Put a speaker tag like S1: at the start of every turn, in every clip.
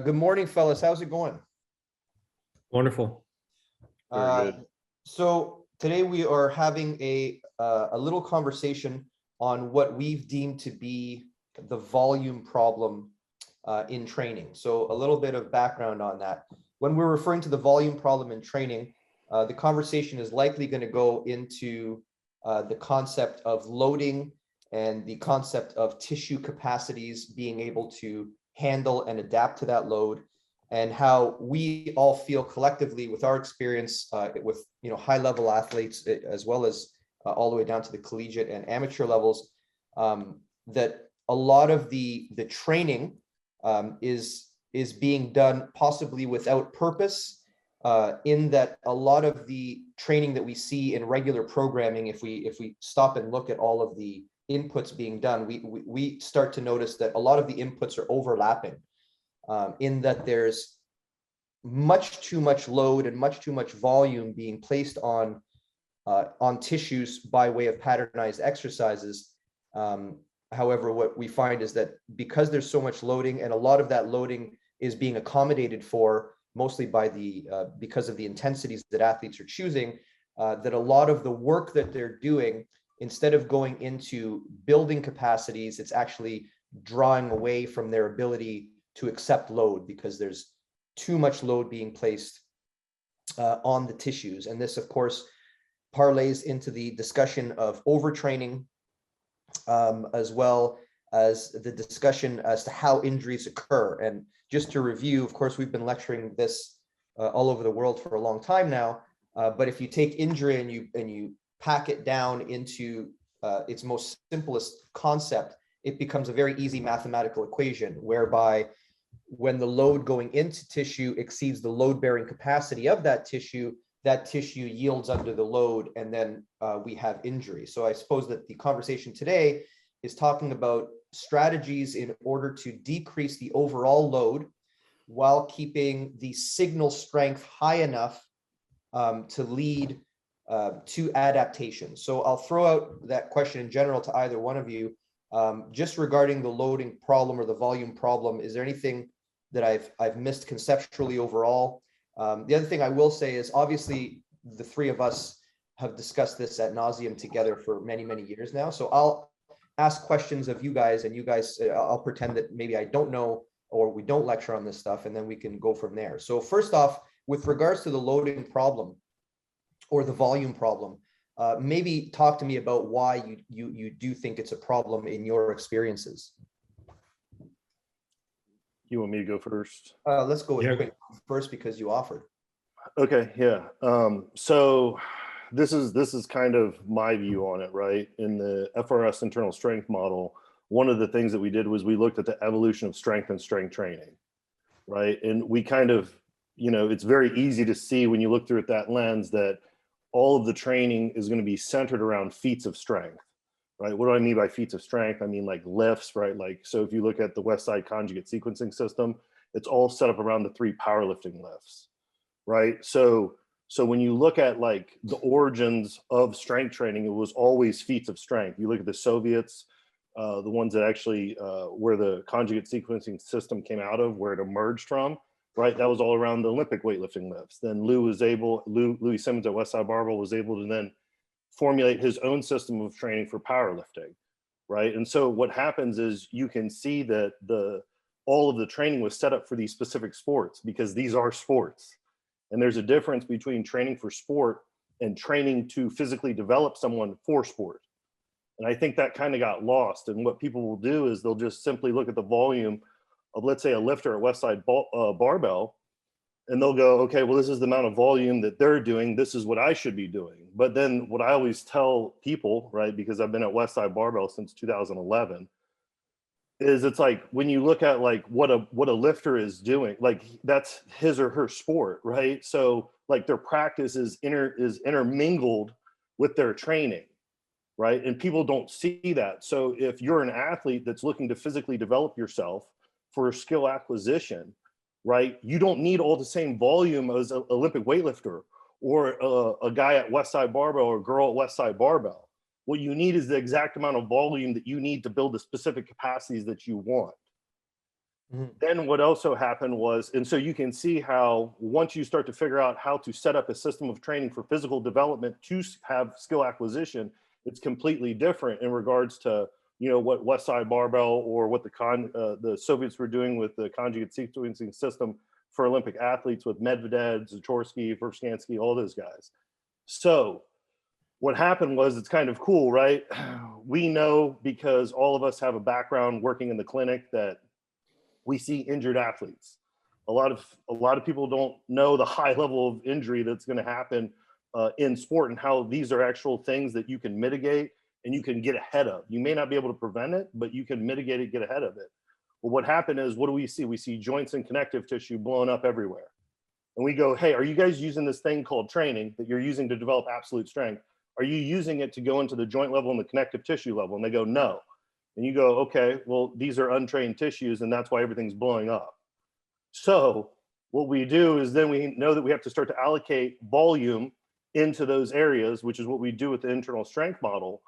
S1: Good morning, fellas. How's it going?
S2: Wonderful.
S3: Very good.
S1: So today we are having a little conversation on what we've deemed to be the volume problem in training. So a little bit of background on that. When we're referring to the volume problem in training, the conversation is likely going to go into the concept of loading and the concept of tissue capacities being able to handle and adapt to that load, and how we all feel collectively with our experience with high-level athletes, as well as all the way down to the collegiate and amateur levels, that a lot of the training is being done possibly without purpose, in that a lot of the training that we see in regular programming, if we stop and look at all of the inputs being done, we start to notice that a lot of the inputs are overlapping, in that there's much too much load and much too much volume being placed on tissues by way of patternized exercises. However, what we find is that because there's so much loading, and a lot of that loading is being accommodated for mostly by because of the intensities that athletes are choosing, that a lot of the work that they're doing, instead of going into building capacities, it's actually drawing away from their ability to accept load, because there's too much load being placed on the tissues. And this, of course, parlays into the discussion of overtraining, as well as the discussion as to how injuries occur. And just to review, of course, we've been lecturing this all over the world for a long time now. But if you take injury and you pack it down into its most simplest concept, it becomes a very easy mathematical equation, whereby when the load going into tissue exceeds the load-bearing capacity of that tissue yields under the load, and then we have injury. So I suppose that the conversation today is talking about strategies in order to decrease the overall load while keeping the signal strength high enough to lead to adaptation. So I'll throw out that question in general to either one of you, just regarding the loading problem or the volume problem. Is there anything that I've missed conceptually overall? The other thing I will say is, obviously, the three of us have discussed this ad nauseum together for many, many years now. So I'll ask questions of you guys, and you guys, I'll pretend that maybe I don't know, or we don't lecture on this stuff, and then we can go from there. So first off, with regards to the loading problem or the volume problem, maybe talk to me about why you do think it's a problem in your experiences.
S3: You want me to go first?
S1: Let's go with
S2: Yeah.
S1: first, because you offered.
S3: Okay, yeah. So this is kind of my view on it, right? In the FRS internal strength model, one of the things that we did was we looked at the evolution of strength and strength training, right? And we kind of, it's very easy to see when you look through it that lens that all of the training is going to be centered around feats of strength, right? What do I mean by feats of strength? I mean like lifts, right? Like, so if you look at the West Side conjugate sequencing system, it's all set up around the 3 powerlifting lifts, right? So when you look at like the origins of strength training, it was always feats of strength. You look at the Soviets, the ones that actually where the conjugate sequencing system came out of, where it emerged from, right? That was all around the Olympic weightlifting lifts. Then Louis Simmons at Westside Barbell was able to then formulate his own system of training for powerlifting, right? And so what happens is you can see that all of the training was set up for these specific sports, because these are sports. And there's a difference between training for sport and training to physically develop someone for sport. And I think that kind of got lost. And what people will do is they'll just simply look at the volume of, let's say, a lifter at Westside Barbell, and they'll go, okay, well, this is the amount of volume that they're doing. This is what I should be doing. But then what I always tell people, right, because I've been at Westside Barbell since 2011, is it's like when you look at like what a lifter is doing, like that's his or her sport, right? So like their practice is intermingled with their training, right? And people don't see that. So if you're an athlete that's looking to physically develop yourself for skill acquisition, right, you don't need all the same volume as an Olympic weightlifter or a guy at Westside Barbell or a girl at Westside Barbell. What you need is the exact amount of volume that you need to build the specific capacities that you want.
S1: Mhm.
S3: Then what also happened was, and so you can see how once you start to figure out how to set up a system of training for physical development to have skill acquisition, it's completely different in regards to, you know, what West Side Barbell or what the Soviets were doing with the conjugate sequencing system for Olympic athletes with Medvedev, Zachorsky, Verskansky, all those guys. So what happened was, it's kind of cool, right? We know, because all of us have a background working in the clinic, that we see injured athletes. A lot of people don't know the high level of injury that's going to happen in sport, and how these are actual things that you can mitigate and you can get ahead of. You may not be able to prevent it, but you can mitigate it, get ahead of it. Well, what happened is, what do we see? We see joints and connective tissue blowing up everywhere. And we go, hey, are you guys using this thing called training that you're using to develop absolute strength? Are you using it to go into the joint level and the connective tissue level? And they go, no. And you go, okay, well, these are untrained tissues, and that's why everything's blowing up. So what we do is, then we know that we have to start to allocate volume into those areas, which is what we do with the internal strength model.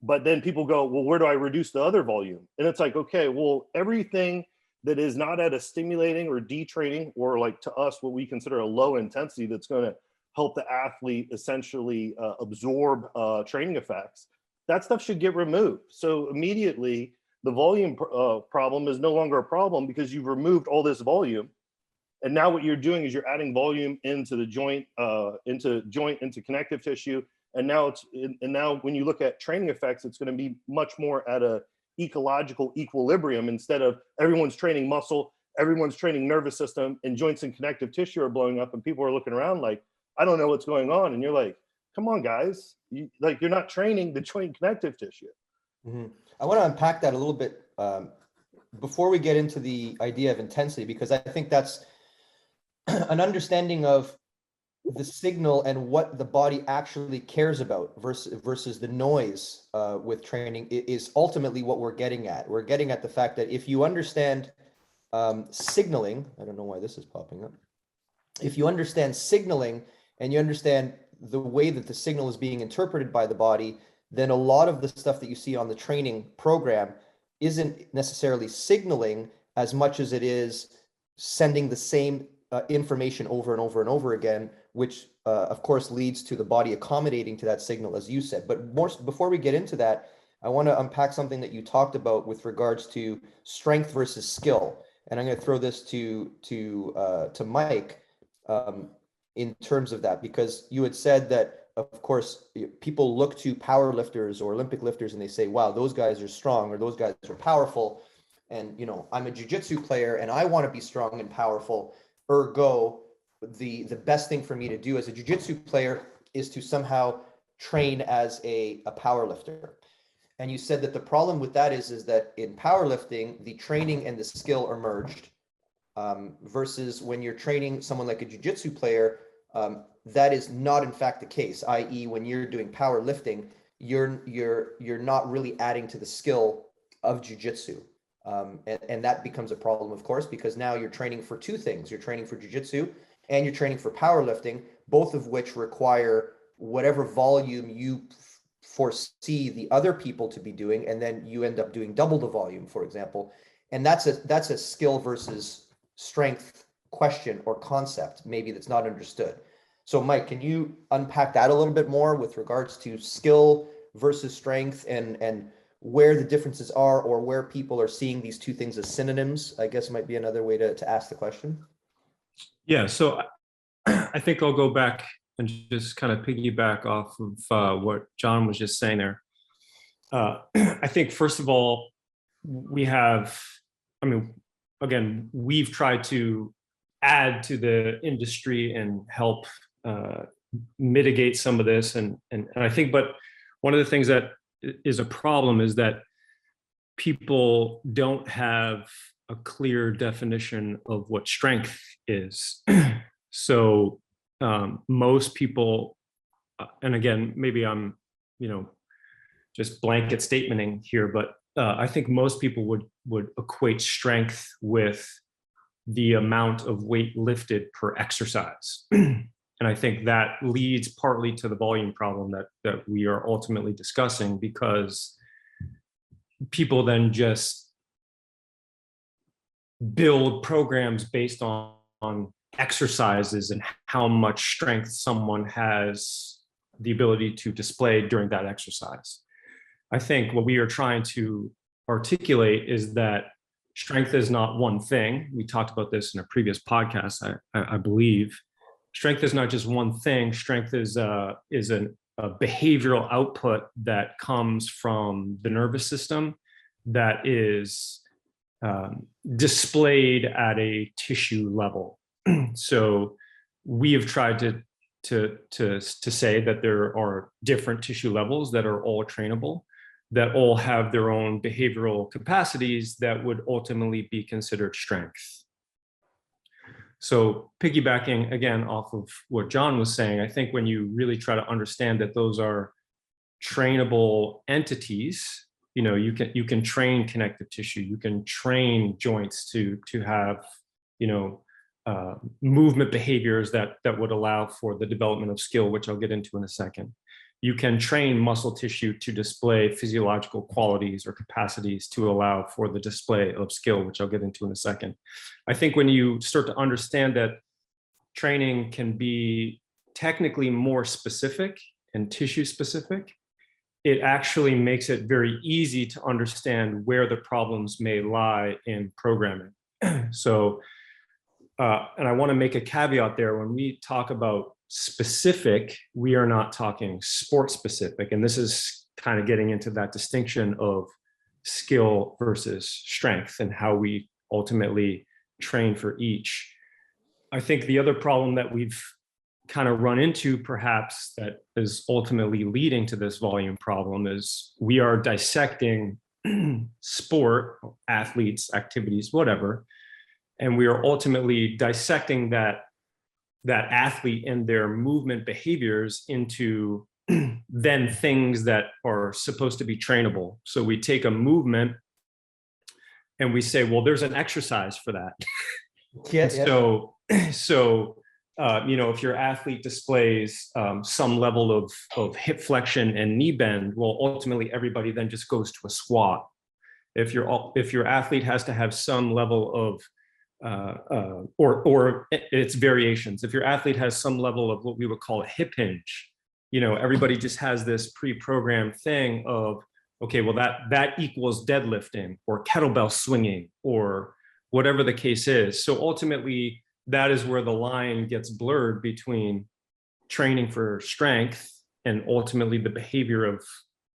S3: But then people go, well, where do I reduce the other volume? And it's like, okay, well, everything that is not at a stimulating or detraining, or like to us, what we consider a low intensity, that's going to help the athlete essentially absorb training effects, that stuff should get removed. So immediately the volume problem is no longer a problem, because you've removed all this volume. And now what you're doing is you're adding volume into the joint, into connective tissue. And now now when you look at training effects, it's going to be much more at a ecological equilibrium, instead of everyone's training muscle, everyone's training nervous system, and joints and connective tissue are blowing up, and people are looking around like, I don't know what's going on. And you're like, come on, guys, you're not training the joint connective tissue.
S1: Mhm. I want to unpack that a little bit before we get into the idea of intensity, because I think that's an understanding of the signal and what the body actually cares about versus the noise with training is ultimately what we're getting at. We're getting at the fact that if you understand signaling, I don't know why this is popping up. If you understand signaling and you understand the way that the signal is being interpreted by the body, then a lot of the stuff that you see on the training program isn't necessarily signaling as much as it is sending the same information over and over and over again, which of course leads to the body accommodating to that signal, as you said. But more before we get into that, I want to unpack something that you talked about with regards to strength versus skill. And I'm going to throw this to Mike in terms of that, because you had said that, of course, people look to power lifters or Olympic lifters and they say, wow, those guys are strong, or those guys are powerful. And, you know, I'm a jiu-jitsu player and I want to be strong and powerful. Ergo, the best thing for me to do as a jiu-jitsu player is to somehow train as a power lifter. And you said that the problem with that is that in powerlifting, the training and the skill are merged. Versus when you're training someone like a jiu-jitsu player, that is not in fact the case. I.e., when you're doing powerlifting, you're not really adding to the skill of jiu-jitsu, and that becomes a problem, of course, because now you're training for two things. You're training for jiu-jitsu and you're training for powerlifting, both of which require whatever volume you foresee the other people to be doing, and then you end up doing double the volume, for example. And that's a skill versus strength question or concept, maybe, that's not understood. So Mike, can you unpack that a little bit more with regards to skill versus strength, and where the differences are, or where people are seeing these two things as synonyms, I guess might be another way to ask the question.
S2: Yeah, so I think I'll go back and just kind of piggyback off of what John was just saying there. I think, first of all, again, we've tried to add to the industry and help mitigate some of this. And I think, but one of the things that is a problem is that people don't have a clear definition of what strength is. So most people, and again, maybe I'm, just blanket statementing here, but I think most people would equate strength with the amount of weight lifted per exercise. And I think that leads partly to the volume problem that we are ultimately discussing, because people then just build programs based on exercises and how much strength someone has the ability to display during that exercise. I think what we are trying to articulate is that strength is not one thing. We talked about this in a previous podcast, I believe. Strength is not just one thing. Strength is a behavioral output that comes from the nervous system that is displayed at a tissue level. So we have tried to say that there are different tissue levels that are all trainable, that all have their own behavioral capacities that would ultimately be considered strength. So piggybacking again off of what John was saying, I think when you really try to understand that those are trainable entities, you can train connective tissue, you can train joints to have, movement behaviors that would allow for the development of skill, which I'll get into in a second. You can train muscle tissue to display physiological qualities or capacities to allow for the display of skill, which I'll get into in a second. I think when you start to understand that training can be technically more specific and tissue specific, it actually makes it very easy to understand where the problems may lie in programming. So, and I want to make a caveat there. When we talk about specific, we are not talking sport specific. And this is kind of getting into that distinction of skill versus strength and how we ultimately train for each. I think the other problem that we've kind of run into, perhaps, that is ultimately leading to this volume problem is we are dissecting sport, athletes, activities, whatever, and we are ultimately dissecting that athlete and their movement behaviors into then things that are supposed to be trainable. So we take a movement and we say, well, there's an exercise for that.
S1: Yeah.
S2: So if your athlete displays some level of hip flexion and knee bend, well, ultimately everybody then just goes to a squat. If your athlete has to have some level of or its variations. If your athlete has some level of what we would call a hip hinge, everybody just has this pre-programmed thing of, okay, well, that equals deadlifting or kettlebell swinging or whatever the case is. So ultimately, that is where the line gets blurred between training for strength and ultimately the behavior of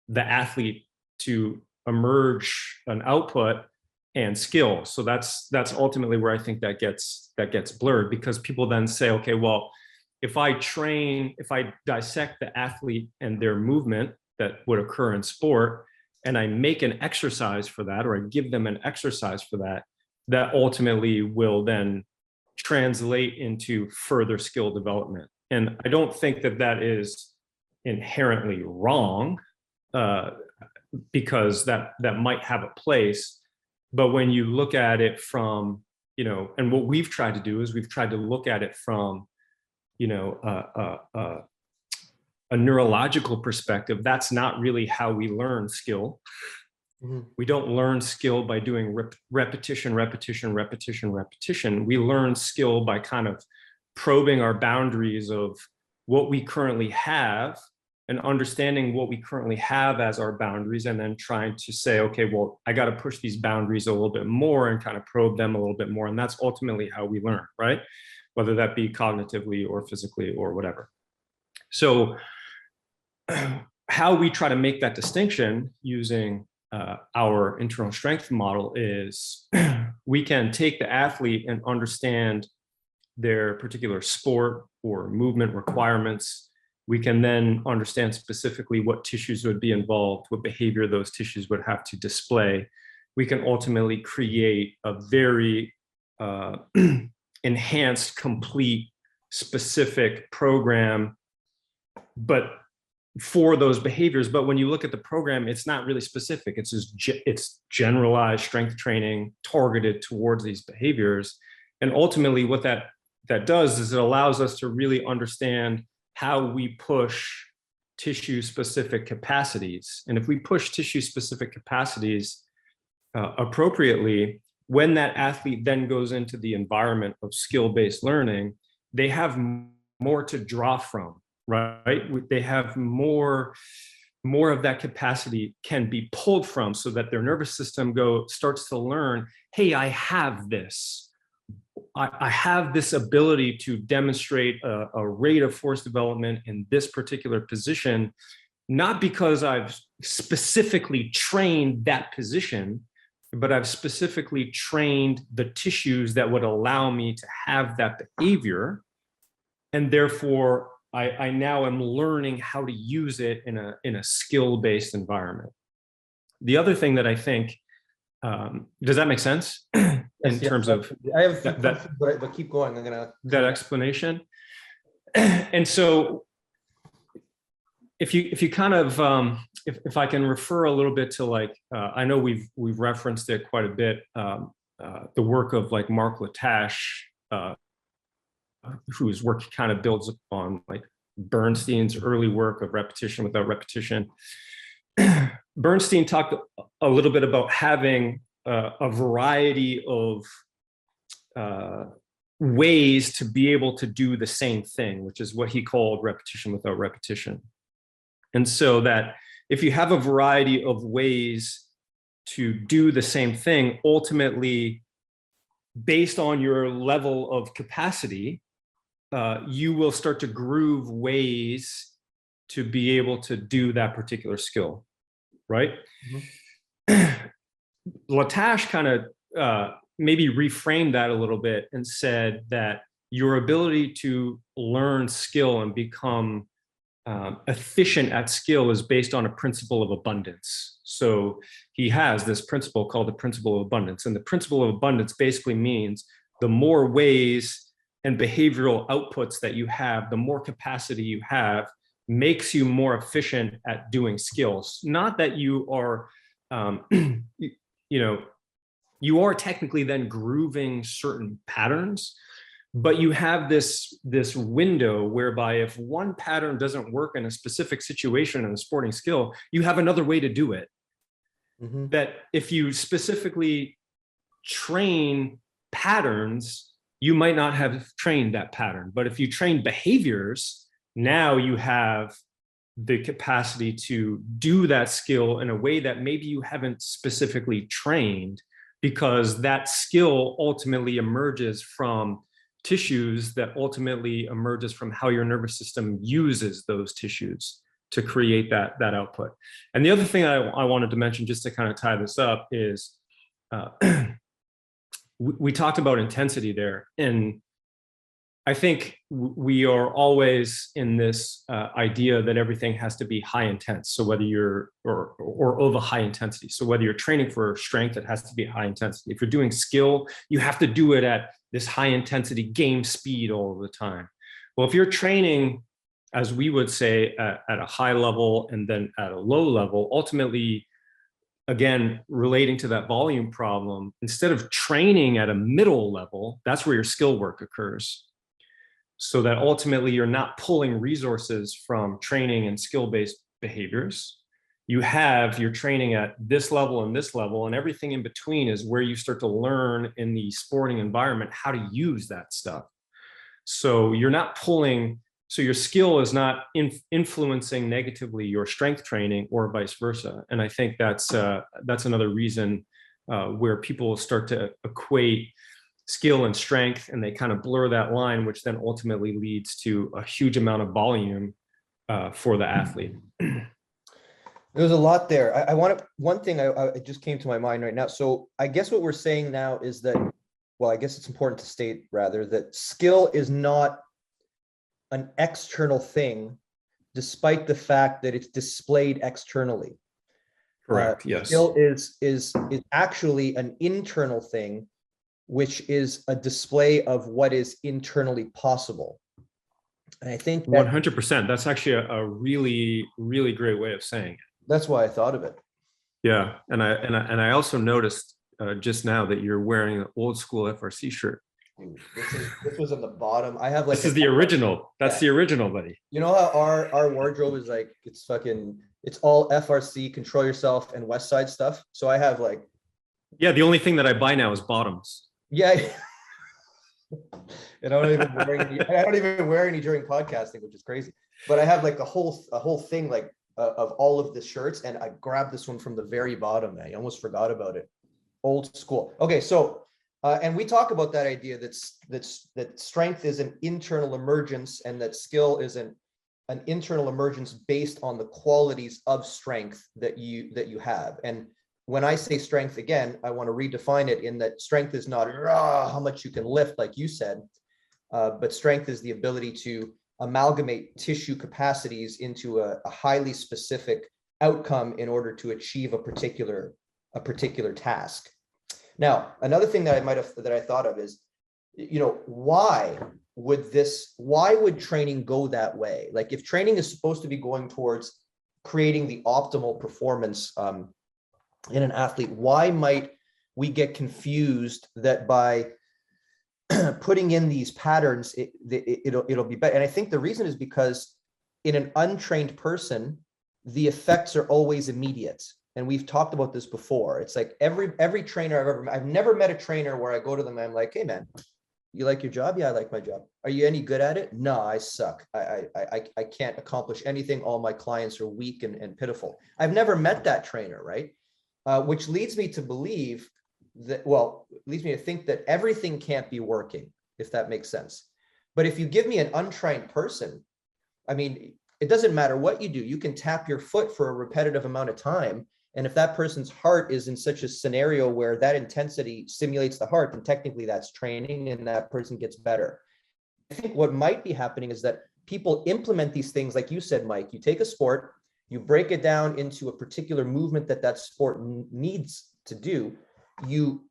S2: the athlete to emerge an output and skill. So that's ultimately where I think that gets blurred, because people then say, okay, well, if I dissect the athlete and their movement that would occur in sport, and I make an exercise for that, or I give them an exercise for that, that ultimately will then translate into further skill development. And I don't think that is inherently wrong, because that might have a place. But when you look at it from, and what we've tried to do is we've tried to look at it from, a neurological perspective. That's not really how we learn skill. Mm-hmm. We don't learn skill by doing repetition. We learn skill by kind of probing our boundaries of what we currently have and understanding what we currently have as our boundaries, and then trying to say, okay, well, I got to push these boundaries a little bit more and kind of probe them a little bit more. And that's ultimately how we learn, right? Whether that be cognitively or physically or whatever. So how we try to make that distinction using our internal strength model is we can take the athlete and understand their particular sport or movement requirements. We can then understand specifically what tissues would be involved, what behavior those tissues would have to display. We can ultimately create a very enhanced, complete, specific program, but for those behaviors. But when you look at the program, it's not really specific. It's just it's generalized strength training targeted towards these behaviors. And ultimately what that does is it allows us to really understand how we push tissue specific capacities. And if we push tissue specific capacities appropriately, when that athlete then goes into the environment of skill-based learning, they have more to draw from, right? They have more of that capacity can be pulled from, so that their nervous system starts to learn, hey, I have this. I have this ability to demonstrate a rate of force development in this particular position, not because I've specifically trained that position, but I've specifically trained the tissues that would allow me to have that behavior. And therefore, I now am learning how to use it in a skill-based environment. The other thing that I think, does that make sense? In terms of
S1: I have a few questions, but keep going. I'm gonna
S2: that explanation. And so if you kind of if I can refer a little bit to, like, I know we've referenced it quite a bit, the work of like Mark Latache, whose work kind of builds upon like Bernstein's early work of repetition without repetition. Bernstein talked a little bit about having a variety of ways to be able to do the same thing, which is what he called repetition without repetition. And so that if you have a variety of ways to do the same thing, ultimately, based on your level of capacity, you will start to groove ways to be able to do that particular skill, right? Mm-hmm. Latache kind of maybe reframed that a little bit and said that your ability to learn skill and become efficient at skill is based on a principle of abundance. So he has this principle called the principle of abundance. And the principle of abundance basically means the more ways and behavioral outputs that you have, the more capacity you have, makes you more efficient at doing skills. Not that you are, you are technically then grooving certain patterns, but you have this window whereby if one pattern doesn't work in a specific situation in a sporting skill, you have another way to do it. Mm-hmm. That if you specifically train patterns, you might not have trained that pattern. But if you train behaviors, now you have the capacity to do that skill in a way that maybe you haven't specifically trained, because that skill ultimately emerges from tissues that ultimately emerges from how your nervous system uses those tissues to create that output. And the other thing I wanted to mention, just to kind of tie this up, is we talked about intensity there. And I think we are always in this idea that everything has to be high intense. So whether you're, or of a high intensity. So whether you're training for strength, it has to be high intensity. If you're doing skill, you have to do it at this high intensity game speed all the time. Well, if you're training, as we would say, at a high level and then at a low level, ultimately, again, relating to that volume problem, instead of training at a middle level, that's where your skill work occurs. So that ultimately you're not pulling resources from training and skill-based behaviors. You're training at this level and this level, and everything in between is where you start to learn in the sporting environment how to use that stuff. So you're not pulling, so your skill is not influencing negatively your strength training or vice versa. And I think that's another reason where people start to equate skill and strength, and they kind of blur that line, which then ultimately leads to a huge amount of volume for the athlete.
S1: There's a lot there. One thing I just came to my mind right now. So I guess what we're saying now is that, well, I guess it's important to state rather that skill is not an external thing, despite the fact that it's displayed externally.
S2: Correct. Yes.
S1: Skill is actually an internal thing, which is a display of what is internally possible. And I think
S2: 100%. That's actually a really, really great way of saying it.
S1: That's why I thought of it.
S2: Yeah, and I also noticed just now that you're wearing an old school FRC shirt.
S1: Dude, this was on the bottom. I have like
S2: this is the original. That's the original, buddy.
S1: You know how our wardrobe is like, it's all FRC, Control Yourself, and West Side stuff. So I have like
S2: Yeah, the only thing that I buy now is bottoms.
S1: Yeah. And I don't even wear any during podcasting, which is crazy. But I have like a whole thing like of all of the shirts, and I grabbed this one from the very bottom. I almost forgot about it. Old school. Okay, so and we talk about that idea that strength is an internal emergence, and that skill is an internal emergence based on the qualities of strength that you have. And when I say strength, again, I want to redefine it in that strength is not how much you can lift, like you said, but strength is the ability to amalgamate tissue capacities into a highly specific outcome in order to achieve a particular task. Now, another thing that I thought of is, why would training go that way? Like, if training is supposed to be going towards creating the optimal performance in an athlete, why might we get confused that by putting in these patterns, it'll be better? And I think the reason is because in an untrained person, the effects are always immediate. And we've talked about this before. It's like every trainer I've never met a trainer where I go to them and I'm like, hey man, you like your job? Yeah, I like my job. Are you any good at it? No, I suck. I can't accomplish anything. All my clients are weak and pitiful. I've never met that trainer, right? Which leads me to believe that, leads me to think that everything can't be working, if that makes sense. But if you give me an untrained person, I mean, it doesn't matter what you do. You can tap your foot for a repetitive amount of time. And if that person's heart is in such a scenario where that intensity stimulates the heart, then technically that's training and that person gets better. I think what might be happening is that people implement these things, like you said, Mike. You take a sport, you break it down into a particular movement that sport needs to do. You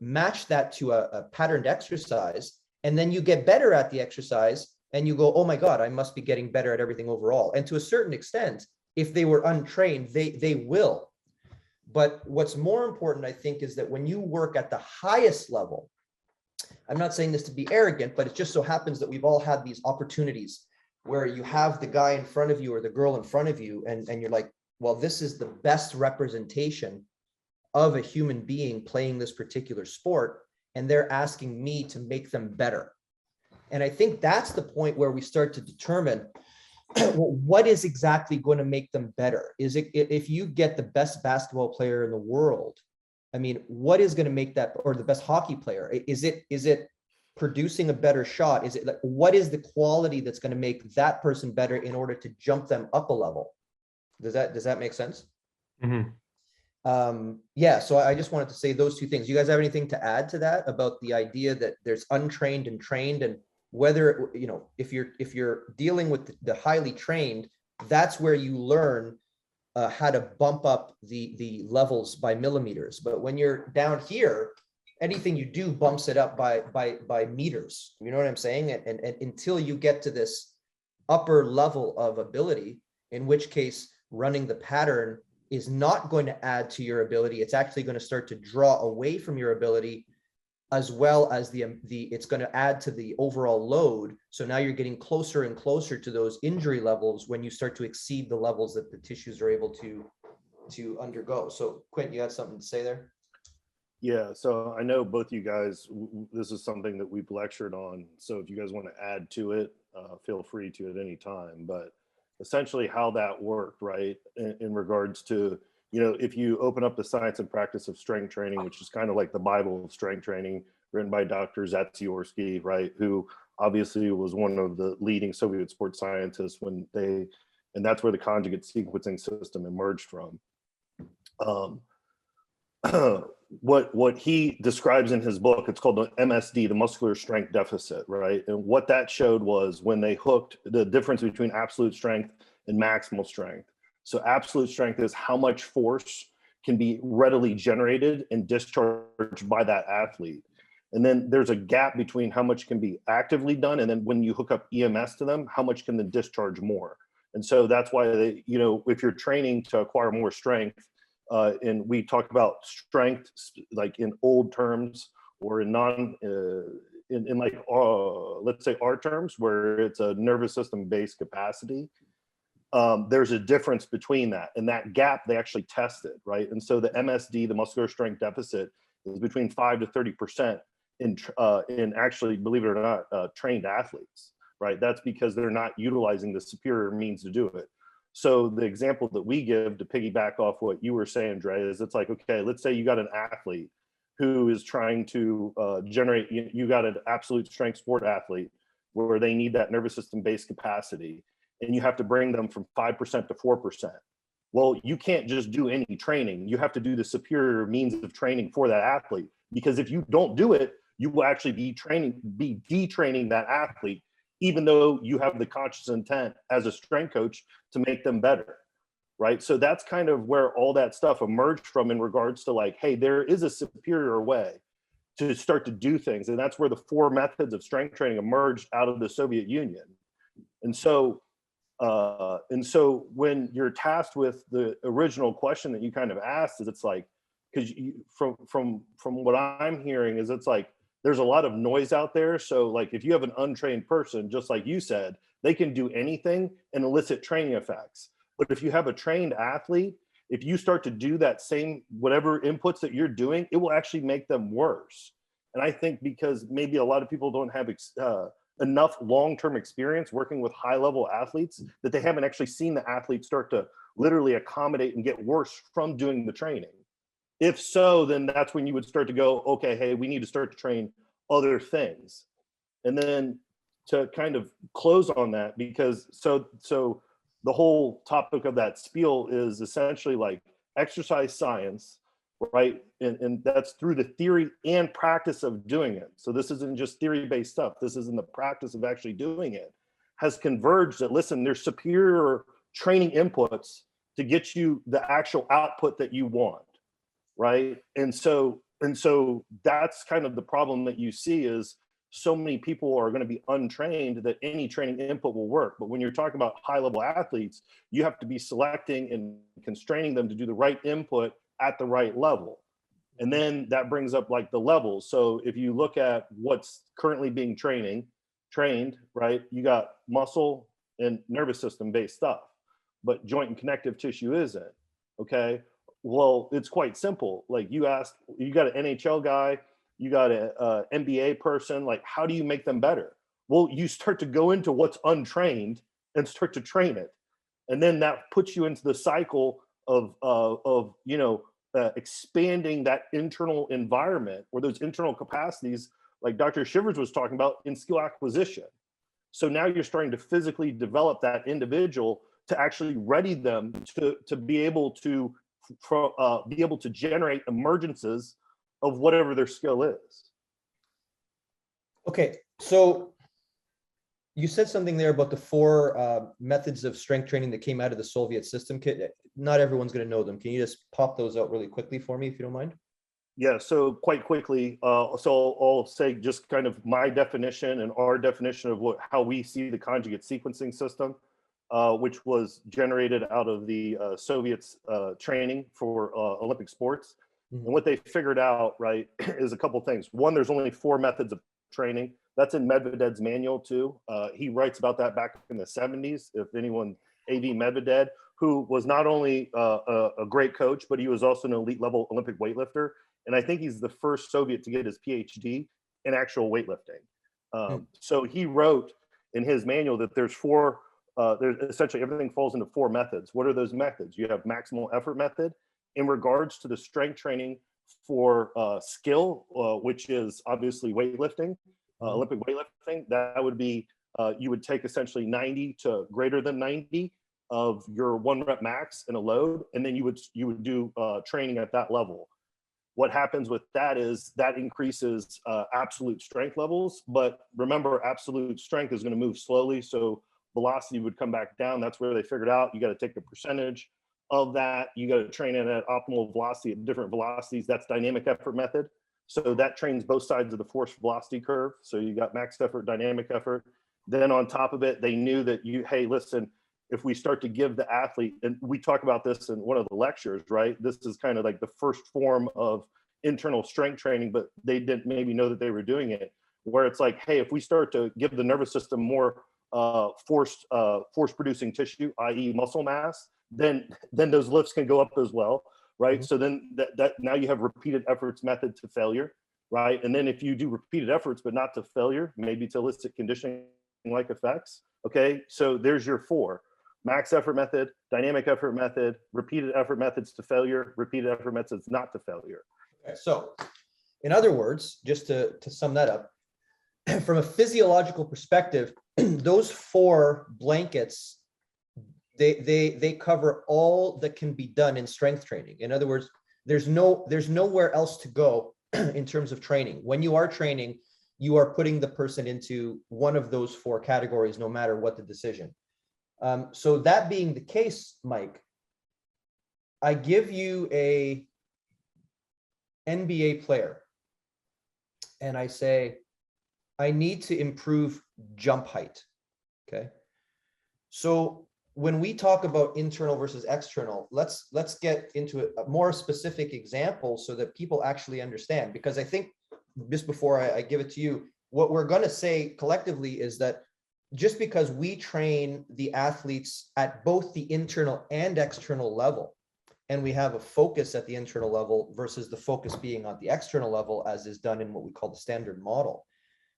S1: match that to a patterned exercise, and then you get better at the exercise, and you go, oh my God, I must be getting better at everything overall. And to a certain extent, if they were untrained, they will. But what's more important, I think, is that when you work at the highest level, I'm not saying this to be arrogant, but it just so happens that we've all had these opportunities where you have the guy in front of you or the girl in front of you, and you're like, well, this is the best representation of a human being playing this particular sport, and they're asking me to make them better. And I think that's the point where we start to determine, well, what is exactly going to make them better? Is it, if you get the best basketball player in the world, I mean, what is going to make that, or the best hockey player? Is it producing a better shot? Is it like, what is the quality that's going to make that person better in order to jump them up a level? Does that make sense?
S2: Mm-hmm.
S1: Yeah, so I just wanted to say those two things. You guys have anything to add to that about the idea that there's untrained and trained, and whether, if you're dealing with the highly trained, that's where you learn how to bump up the levels by millimeters. But when you're down here, anything you do bumps it up by meters. You know what I'm saying? And until you get to this upper level of ability, in which case running the pattern is not going to add to your ability. It's actually going to start to draw away from your ability, as well as it's going to add to the overall load. So now you're getting closer and closer to those injury levels when you start to exceed the levels that the tissues are able to undergo. So Quint, you had something to say there?
S3: Yeah, so I know both you guys, this is something that we've lectured on. So if you guys want to add to it, feel free to at any time. But essentially how that worked, right, in regards to, if you open up the Science and Practice of Strength Training, which is kind of like the Bible of strength training, written by Dr. Zatsiorsky, right, who obviously was one of the leading Soviet sports scientists and that's where the conjugate sequencing system emerged from. What he describes in his book, it's called the MSD, the muscular strength deficit, right? And what that showed was when they hooked the difference between absolute strength and maximal strength. So absolute strength is how much force can be readily generated and discharged by that athlete. And then there's a gap between how much can be actively done, and then when you hook up EMS to them, how much can they discharge more? And so that's why they, if you're training to acquire more strength, and we talk about strength like in old terms or in let's say our terms, where it's a nervous system based capacity. there's a difference between that, and that gap they actually tested, right? And so the MSD, the muscular strength deficit, is between 5 to 30% in actually, believe it or not, trained athletes, right? That's because they're not utilizing the superior means to do it. So the example that we give to piggyback off what you were saying, Dre, is it's like, okay, let's say you got an athlete who is trying to generate, you got an absolute strength sport athlete where they need that nervous system based capacity, and you have to bring them from 5% to 4%. Well, you can't just do any training. You have to do the superior means of training for that athlete, because if you don't do it, you will actually be detraining that athlete, even though you have the conscious intent as a strength coach to make them better, right? So that's kind of where all that stuff emerged from, in regards to like, hey, there is a superior way to start to do things. And that's where the 4 methods of strength training emerged out of the Soviet Union. And so when you're tasked with the original question that you kind of asked, is it's like, because from what I'm hearing is, it's like there's a lot of noise out there. So like if you have an untrained person, just like you said, they can do anything and elicit training effects. But if you have a trained athlete, if you start to do that same whatever inputs that you're doing, it will actually make them worse. And I think because maybe a lot of people don't have enough long-term experience working with high-level athletes, that they haven't actually seen the athlete start to literally accommodate and get worse from doing the training. If so, then that's when you would start to go, okay, hey, we need to start to train other things. And then to kind of close on that, because so the whole topic of that spiel is essentially like exercise science, right? And that's through the theory and practice of doing it. So this isn't just theory-based stuff. This is in the practice of actually doing it, has converged that, listen, there's superior training inputs to get you the actual output that you want, right? And so that's kind of the problem that you see, is so many people are going to be untrained that any training input will work. But when you're talking about high-level athletes, you have to be selecting and constraining them to do the right input at the right level. And then that brings up like the levels. So if you look at what's currently being trained, right, you got muscle and nervous system based stuff, but joint and connective tissue isn't. Okay, well, it's quite simple. Like you got an NHL guy, you got a NBA person, like how do you make them better? Well, you start to go into what's untrained and start to train it. And then that puts you into the cycle of expanding that internal environment, or those internal capacities, like Dr. Chivers was talking about, in skill acquisition. So now you're starting to physically develop that individual to actually ready them to be able to generate emergences of whatever their skill is.
S1: Okay, so you said something there about the 4 methods of strength training that came out of the Soviet system. Not everyone's going to know them. Can you just pop those out really quickly for me, if you don't mind?
S3: Yeah, so quite quickly, so I'll say just kind of my definition and our definition of how we see the conjugate sequencing system, which was generated out of the Soviets training for Olympic sports. Mm-hmm. And what they figured out, right, is a couple things. One, there's only 4 methods of training. That's in Medvedev's manual too. He writes about that back in the 70s. If anyone, A.V. Medvedev, who was not only a great coach, but he was also an elite level Olympic weightlifter. And I think he's the first Soviet to get his PhD in actual weightlifting. So he wrote in his manual that there's essentially everything falls into 4 methods. What are those methods? You have maximal effort method in regards to the strength training for skill, which is obviously weightlifting, Olympic weightlifting. That would be, you would take essentially 90 to greater than 90 of your 1 rep max in a load, and then you would do training at that level. What happens with that is that increases absolute strength levels, but remember, absolute strength is going to move slowly, so velocity would come back down. That's where they figured out you got to take a percentage of that. You got to train it at optimal velocity at different velocities. That's dynamic effort method. So that trains both sides of the force velocity curve. So you got max effort, dynamic effort. Then on top of it, they knew that hey, listen, if we start to give the athlete, and we talk about this in one of the lectures, right? This is kind of like the first form of internal strength training, but they didn't maybe know that they were doing it, where it's like, hey, if we start to give the nervous system more force producing tissue, i.e. muscle mass, then those lifts can go up as well, right? So then that now you have repeated efforts method to failure, right? And then if you do repeated efforts but not to failure, maybe to elicit conditioning like effects, okay? So there's your 4: max effort method, dynamic effort method, repeated effort methods to failure, repeated effort methods not to failure.
S1: Okay, so in other words, just to sum that up, from a physiological perspective, those 4 blankets, they cover all that can be done in strength training. In other words, there's nowhere else to go in terms of training. When you are training, you are putting the person into one of those 4 categories, no matter what the decision. So that being the case, Mike, I give you a NBA player and I say, I need to improve jump height. Okay. So when we talk about internal versus external, let's get into a more specific example so that people actually understand, because I think just before I give it to you, what we're going to say collectively is that just because we train the athletes at both the internal and external level, and we have a focus at the internal level versus the focus being on the external level, as is done in what we call the standard model.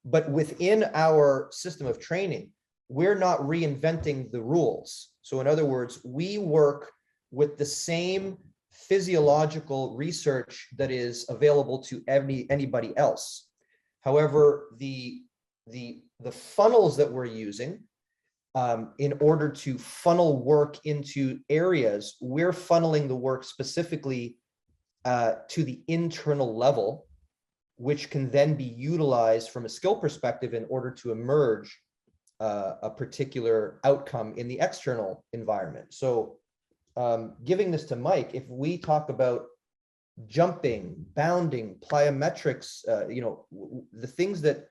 S1: But within our system of training, we're not reinventing the rules. So in other words, we work with the same physiological research that is available to anybody else. However, the funnels that we're using in order to funnel work into areas, we're funneling the work specifically to the internal level, which can then be utilized from a skill perspective in order to emerge a particular outcome in the external environment. So giving this to Mike, if we talk about jumping, bounding, plyometrics, the things that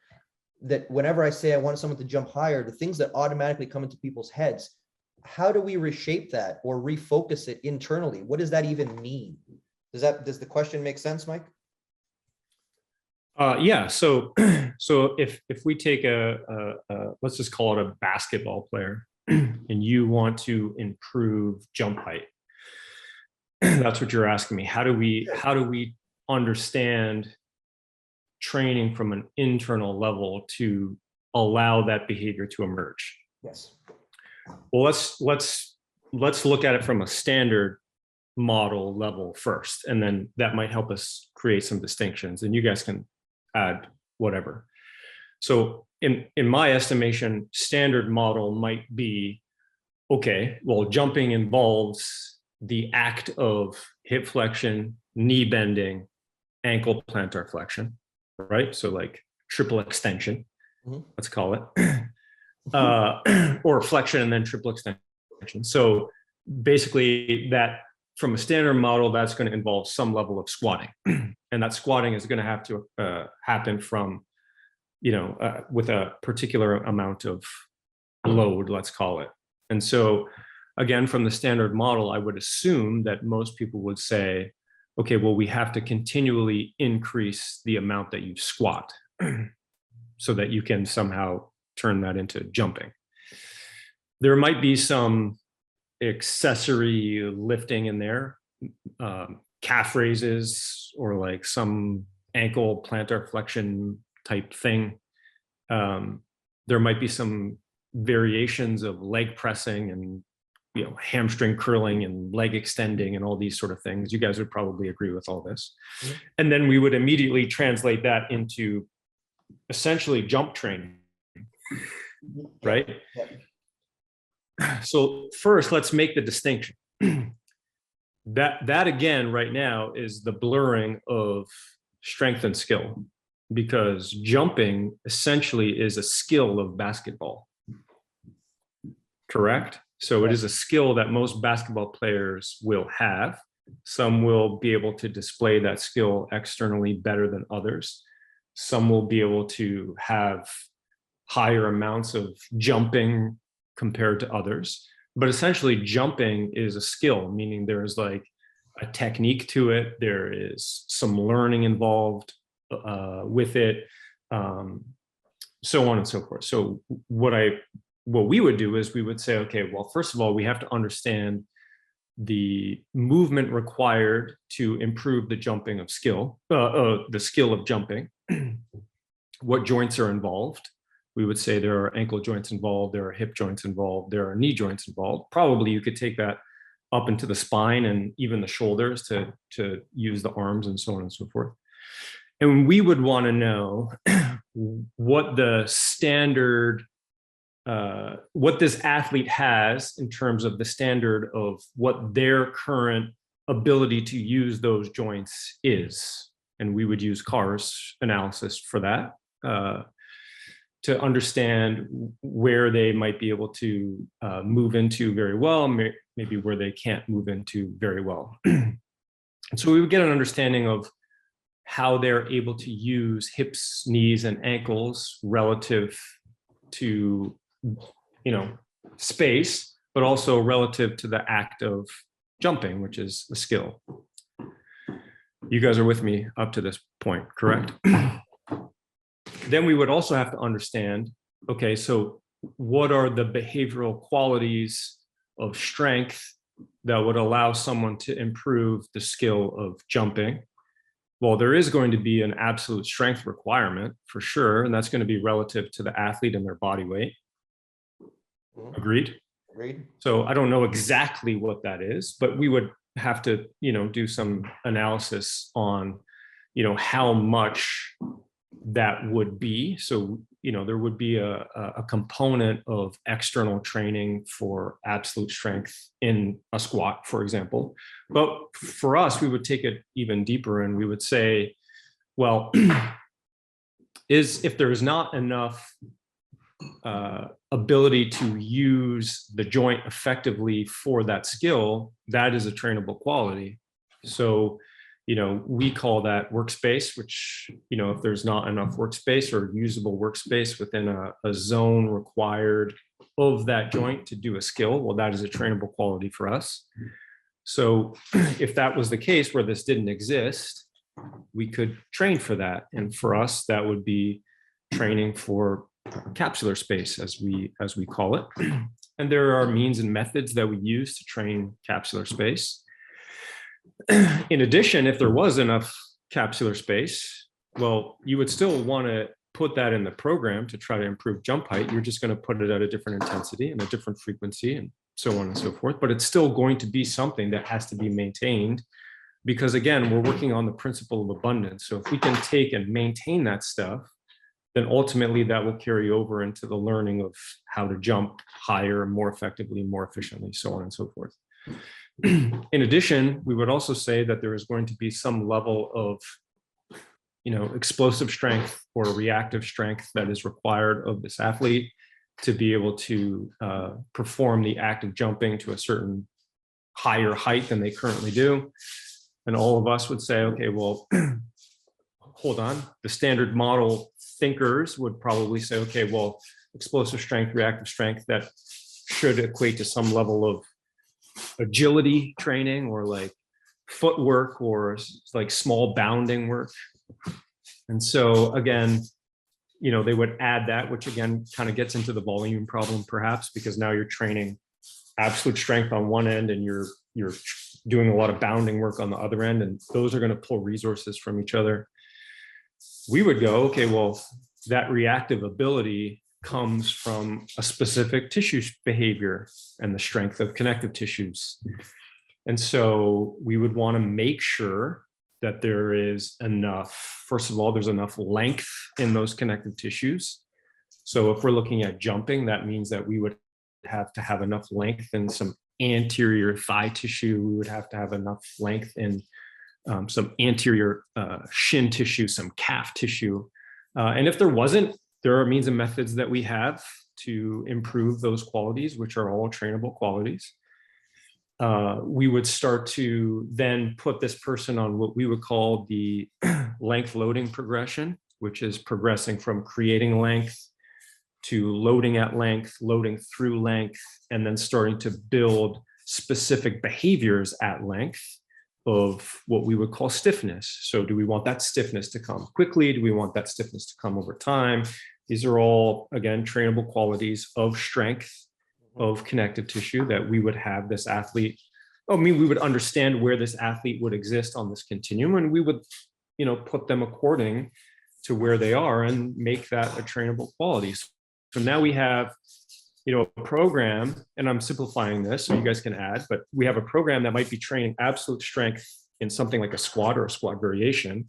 S1: whenever I say I want someone to jump higher, the things that automatically come into people's heads, how do we reshape that or refocus it internally? What does that even mean? Does the question make sense, Mike?
S2: Yeah. So if we take let's just call it a basketball player, and you want to improve jump height, that's what you're asking me. How do we understand training from an internal level to allow that behavior to emerge?
S1: Yes.
S2: Well, let's look at it from a standard model level first, and then that might help us create some distinctions, and you guys can add whatever. So in my estimation, standard model might be, okay, well, jumping involves the act of hip flexion, knee bending, ankle plantar flexion, right? So like triple extension, let's call it, or flexion and then triple extension. So basically that from a standard model, that's going to involve some level of squatting. And that squatting is going to have to happen from, with a particular amount of load, let's call it. And so again, from the standard model, I would assume that most people would say, okay, well, we have to continually increase the amount that you squat so that you can somehow turn that into jumping. There might be some accessory lifting in there, calf raises or like some ankle plantar flexion type thing. There might be some variations of leg pressing and hamstring curling and leg extending and all these sort of things. You guys would probably agree with all this. Mm-hmm. And then we would immediately translate that into essentially jump training, right? Yeah. So first, let's make the distinction. That again, right now, is the blurring of strength and skill, because jumping essentially is a skill of basketball, correct? So it is a skill that most basketball players will have. Some will be able to display that skill externally better than others. Some will be able to have higher amounts of jumping compared to others. But essentially, jumping is a skill, meaning there's like a technique to it. There is some learning involved with it, so on and so forth. So what what we would do is we would say, okay, well, first of all, we have to understand the movement required to improve the jumping of skill, the skill of jumping. What joints are involved? We would say there are ankle joints involved, there are hip joints involved, there are knee joints involved. Probably you could take that up into the spine and even the shoulders to use the arms and so on and so forth. And we would want to know what the standard, what this athlete has in terms of the standard of what their current ability to use those joints is. And we would use CARS analysis for that, to understand where they might be able to move into very well, maybe where they can't move into very well. And so we would get an understanding of how they're able to use hips, knees, and ankles relative to, space, but also relative to the act of jumping, which is the skill. You guys are with me up to this point, correct? Then we would also have to understand, okay, so what are the behavioral qualities of strength that would allow someone to improve the skill of jumping? Well, there is going to be an absolute strength requirement for sure, and that's going to be relative to the athlete and their body weight. Agreed?
S1: Agreed.
S2: So I don't know exactly what that is, but we would have to, do some analysis on, how much that would be. So, there would be a component of external training for absolute strength in a squat, for example. But for us, we would take it even deeper and we would say, well, if there's not enough ability to use the joint effectively for that skill, that is a trainable quality. So, we call that workspace, which, if there's not enough workspace or usable workspace within a zone required of that joint to do a skill, well, that is a trainable quality for us. So if that was the case where this didn't exist, we could train for that. And for us, that would be training for capsular space, as we call it. And there are means and methods that we use to train capsular space. In addition, if there was enough capsular space, well, you would still want to put that in the program to try to improve jump height. You're just going to put it at a different intensity and a different frequency and so on and so forth. But it's still going to be something that has to be maintained because, again, we're working on the principle of abundance. So if we can take and maintain that stuff, then ultimately that will carry over into the learning of how to jump higher, more effectively, more efficiently, so on and so forth. In addition, we would also say that there is going to be some level of, explosive strength or reactive strength that is required of this athlete to be able to perform the act of jumping to a certain higher height than they currently do. And all of us would say, okay, well, hold on. The standard model thinkers would probably say, okay, well, explosive strength, reactive strength, that should equate to some level of agility training or like footwork or like small bounding work. And so again, they would add that, which again kind of gets into the volume problem perhaps, because now you're training absolute strength on one end and you're doing a lot of bounding work on the other end, and those are going to pull resources from each other. We would go, okay, well, that reactive ability comes from a specific tissue behavior and the strength of connective tissues. And so we would want to make sure that there is enough, first of all, there's enough length in those connective tissues. So if we're looking at jumping, that means that we would have to have enough length in some anterior thigh tissue. We would have to have enough length in some anterior shin tissue, some calf tissue. And if there wasn't, there are means and methods that we have to improve those qualities, which are all trainable qualities. We would start to then put this person on what we would call the length loading progression, which is progressing from creating length to loading at length, loading through length, and then starting to build specific behaviors at length of what we would call stiffness. So do we want that stiffness to come quickly? Do we want that stiffness to come over time? These are all, again, trainable qualities of strength, of connective tissue that we would have this athlete. I mean, we would understand where this athlete would exist on this continuum, and we would, put them according to where they are and make that a trainable quality. So now we have, a program, and I'm simplifying this so you guys can add, but we have a program that might be training absolute strength in something like a squat or a squat variation,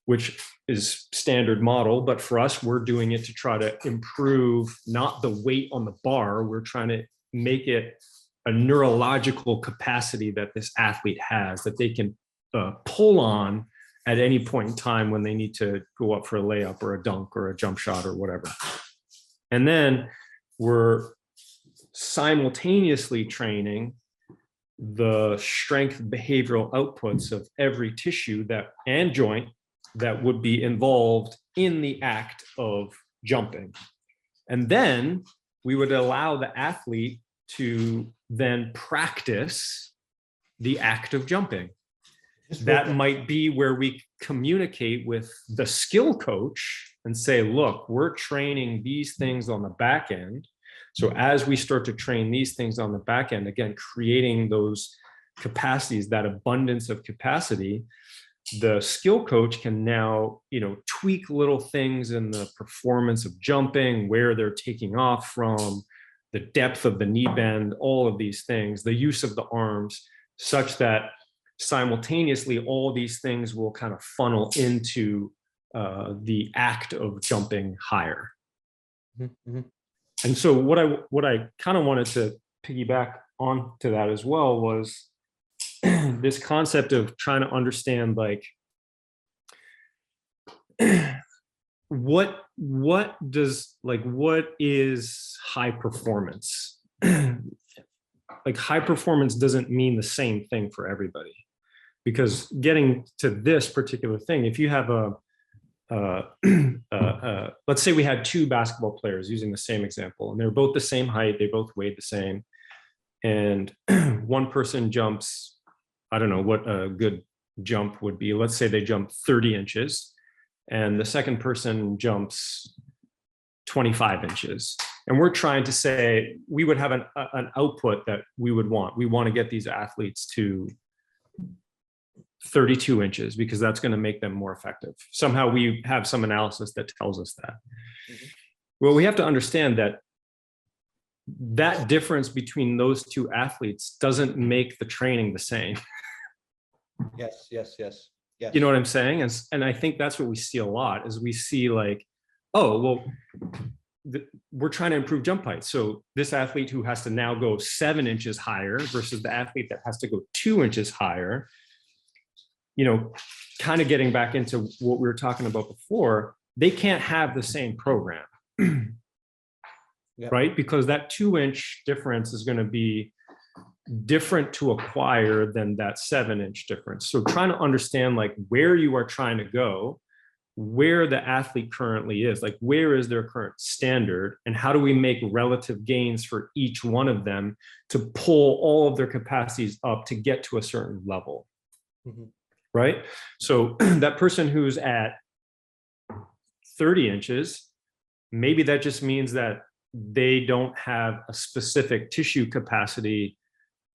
S2: which is standard model. But for us, we're doing it to try to improve not the weight on the bar. We're trying to make it a neurological capacity that this athlete has, that they can pull on at any point in time when they need to go up for a layup or a dunk or a jump shot or whatever. And then we're simultaneously training the strength behavioral outputs of every tissue and joint that would be involved in the act of jumping. And then we would allow the athlete to then practice the act of jumping. That might be where we communicate with the skill coach and say, look, we're training these things on the back end. So as we start to train these things on the back end, again, creating those capacities, that abundance of capacity, the skill coach can now, tweak little things in the performance of jumping, where they're taking off from, the depth of the knee bend, all of these things, the use of the arms, such that simultaneously all these things will kind of funnel into the act of jumping higher.
S1: Mm-hmm.
S2: And so what I kind of wanted to piggyback on to that as well was this concept of trying to understand, like, what is high performance? Like, high performance doesn't mean the same thing for everybody, because getting to this particular thing, if you have let's say we had two basketball players, using the same example, and they're both the same height, they both weighed the same, and one person jumps, I don't know what a good jump would be. Let's say they jump 30 inches and the second person jumps 25 inches. And we're trying to say we would have an output that we would want. We want to get these athletes to 32 inches because that's going to make them more effective. Somehow we have some analysis that tells us that. Mm-hmm. Well, we have to understand that that difference between those two athletes doesn't make the training the same.
S1: Yes.
S2: You know what I'm saying? And I think that's what we see a lot, is we see like, oh, well, we're trying to improve jump height. So this athlete who has to now go 7 inches higher versus the athlete that has to go 2 inches higher, kind of getting back into what we were talking about before, they can't have the same program. Yep. Right? Because that 2-inch difference is going to be different to acquire than that 7-inch difference. So trying to understand like where you are trying to go, where the athlete currently is, like where is their current standard, and how do we make relative gains for each one of them to pull all of their capacities up to get to a certain level. Mm-hmm. Right? So that person who's at 30 inches, maybe that just means that they don't have a specific tissue capacity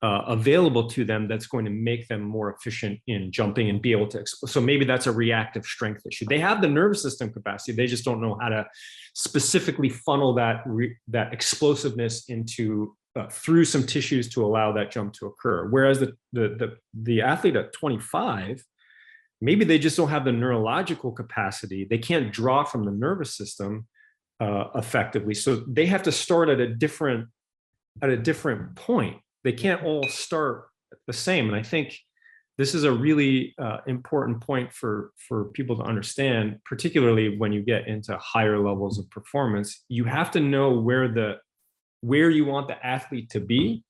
S2: available to them that's going to make them more efficient in jumping and be able to so maybe that's a reactive strength issue. They have the nervous system capacity, they just don't know how to specifically funnel that explosiveness into through some tissues to allow that jump to occur. Whereas the athlete at 25, maybe they just don't have the neurological capacity, they can't draw from the nervous system effectively, so they have to start at a different point. They can't all start the same. And I think this is a really important point for people to understand, particularly when you get into higher levels of performance. You have to know where you want the athlete to be,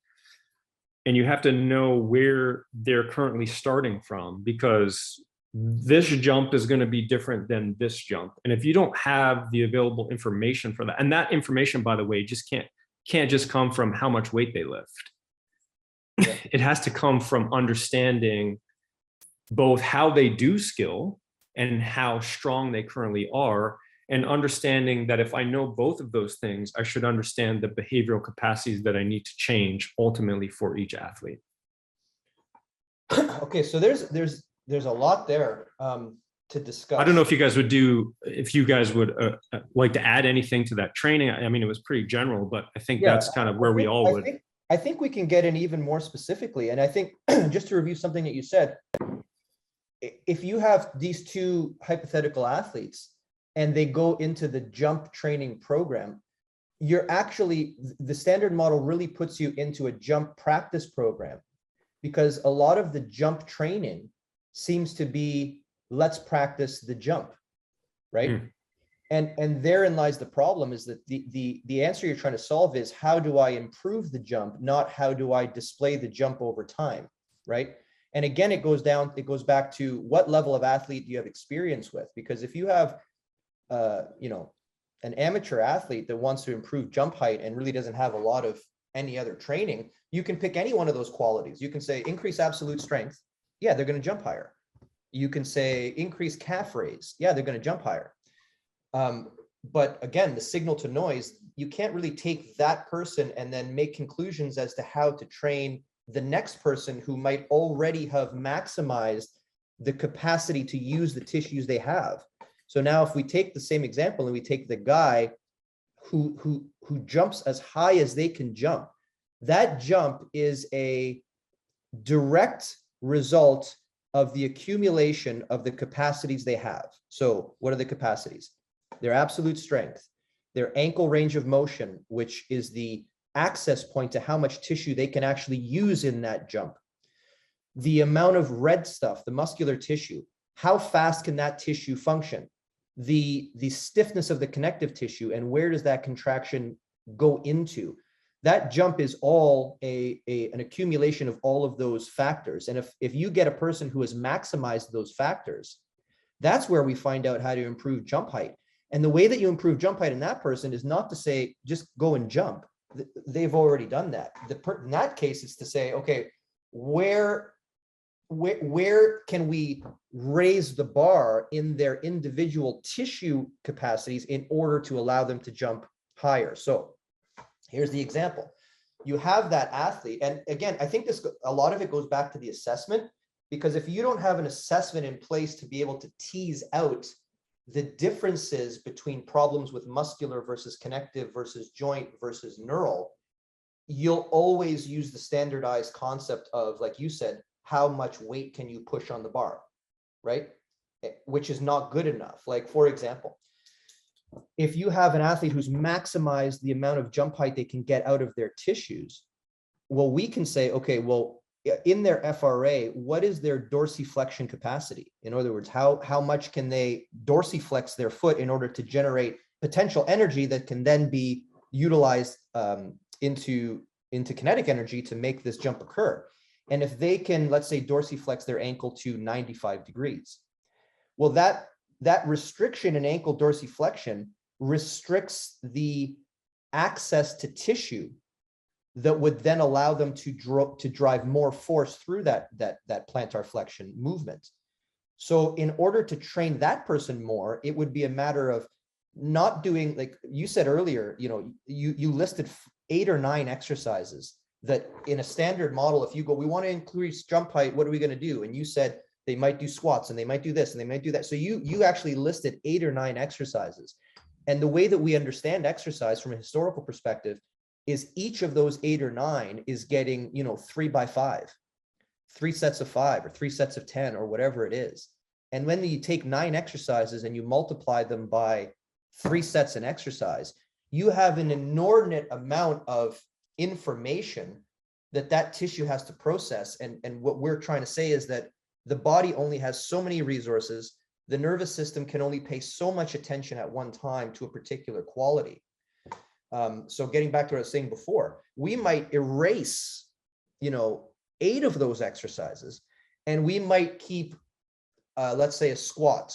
S2: and you have to know where they're currently starting from, because this jump is going to be different than this jump. And if you don't have the available information for that, and that information, by the way, just can't just come from how much weight they lift. Yeah. It has to come from understanding both how they do skill and how strong they currently are, and understanding that if I know both of those things, I should understand the behavioral capacities that I need to change ultimately for each athlete.
S1: Okay, so there's a lot there to discuss.
S2: I don't know if you guys would like to add anything to that training. I mean, it was pretty general, but I think that's kind of where we all would.
S1: I think we can get in even more specifically. And I think just to review something that you said, if you have these two hypothetical athletes and they go into the jump training program, the standard model really puts you into a jump practice program, because a lot of the jump training seems to be, let's practice the jump, right? And therein lies the problem, is that the answer you're trying to solve is, how do I improve the jump, not how do I display the jump over time, right? And again, it goes back to what level of athlete do you have experience with? Because if you have, an amateur athlete that wants to improve jump height and really doesn't have a lot of any other training, you can pick any one of those qualities. You can say increase absolute strength. Yeah, they're going to jump higher. You can say increase calf raise. Yeah, they're going to jump higher. But again, the signal to noise, you can't really take that person and then make conclusions as to how to train the next person who might already have maximized the capacity to use the tissues they have. So now if we take the same example and we take the guy who jumps as high as they can jump, that jump is a direct result of the accumulation of the capacities they have. So what are the capacities? Their absolute strength, their ankle range of motion, which is the access point to how much tissue they can actually use in that jump, the amount of red stuff, the muscular tissue, how fast can that tissue function, the stiffness of the connective tissue, and where does that contraction go into. That jump is all an accumulation of all of those factors. And if you get a person who has maximized those factors, that's where we find out how to improve jump height. And the way that you improve jump height in that person is not to say, just go and jump. They've already done that. In that case, it's to say, okay, where can we raise the bar in their individual tissue capacities in order to allow them to jump higher? So here's the example. You have that athlete. And again, I think a lot of it goes back to the assessment, because if you don't have an assessment in place to be able to tease out the differences between problems with muscular versus connective versus joint versus neural, you'll always use the standardized concept of, like you said, how much weight can you push on the bar, right? Which is not good enough. Like, for example, if you have an athlete who's maximized the amount of jump height they can get out of their tissues, well, we can say, okay, well, in their FRA, what is their dorsiflexion capacity? In other words, how much can they dorsiflex their foot in order to generate potential energy that can then be utilized into kinetic energy to make this jump occur? And if they can, let's say, dorsiflex their ankle to 95 degrees, well, that restriction in ankle dorsiflexion restricts the access to tissue that would then allow them to drive more force through that plantar flexion movement. So in order to train that person more, it would be a matter of not doing, like you said earlier, you listed 8 or 9 exercises that in a standard model, if you go, we want to increase jump height, what are we going to do? And you said they might do squats and they might do this and they might do that. So you actually listed 8 or 9 exercises. And the way that we understand exercise from a historical perspective is each of those 8 or 9 is getting, 3 by 5, 3 sets of 5 or 3 sets of 10 or whatever it is. And when you take 9 exercises and you multiply them by 3 sets an exercise, you have an inordinate amount of information that tissue has to process. And what we're trying to say is that the body only has so many resources. The nervous system can only pay so much attention at one time to a particular quality. So getting back to what I was saying before, we might erase, 8 of those exercises, and we might keep, let's say, a squat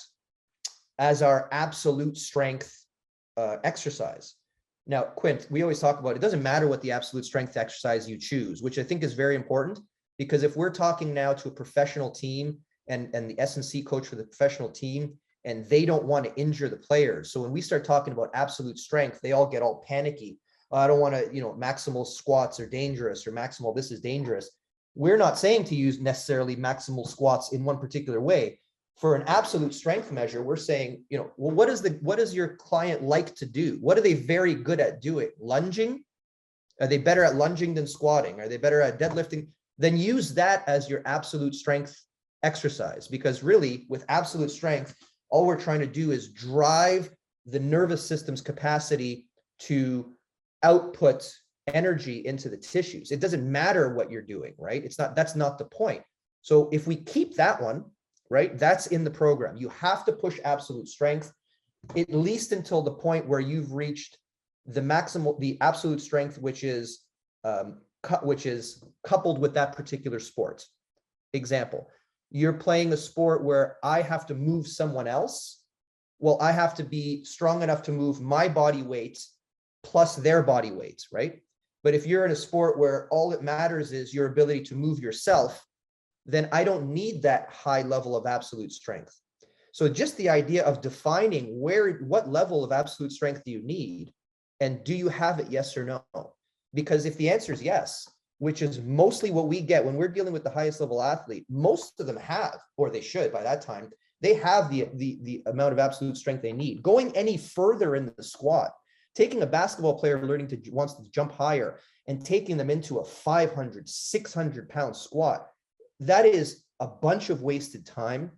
S1: as our absolute strength exercise. Now, Quint, we always talk about, it doesn't matter what the absolute strength exercise you choose, which I think is very important, because if we're talking now to a professional team and the S&C coach for the professional team, and they don't want to injure the players. So when we start talking about absolute strength, they all get all panicky. Oh, I don't want to, maximal squats are dangerous, or maximal this is dangerous. We're not saying to use necessarily maximal squats in one particular way. For an absolute strength measure, we're saying, well, what does your client like to do? What are they very good at doing? Lunging? Are they better at lunging than squatting? Are they better at deadlifting? Then use that as your absolute strength exercise, because really with absolute strength, all we're trying to do is drive the nervous system's capacity to output energy into the tissues. It doesn't matter what you're doing, right? That's not the point. So if we keep that one, right, that's in the program. You have to push absolute strength at least until the point where you've reached the absolute strength, which is coupled with that particular sport. Example, you're playing a sport where I have to move someone else. Well, I have to be strong enough to move my body weight plus their body weight, right? But if you're in a sport where all that matters is your ability to move yourself, then I don't need that high level of absolute strength. So just the idea of defining what level of absolute strength do you need, and do you have it, yes or no? Because if the answer is yes, which is mostly what we get when we're dealing with the highest level athlete, most of them have, or they should by that time, they have the amount of absolute strength they need. Going any further in the squat, taking a basketball player wants to jump higher and taking them into a 500, 600 pound squat, that is a bunch of wasted time.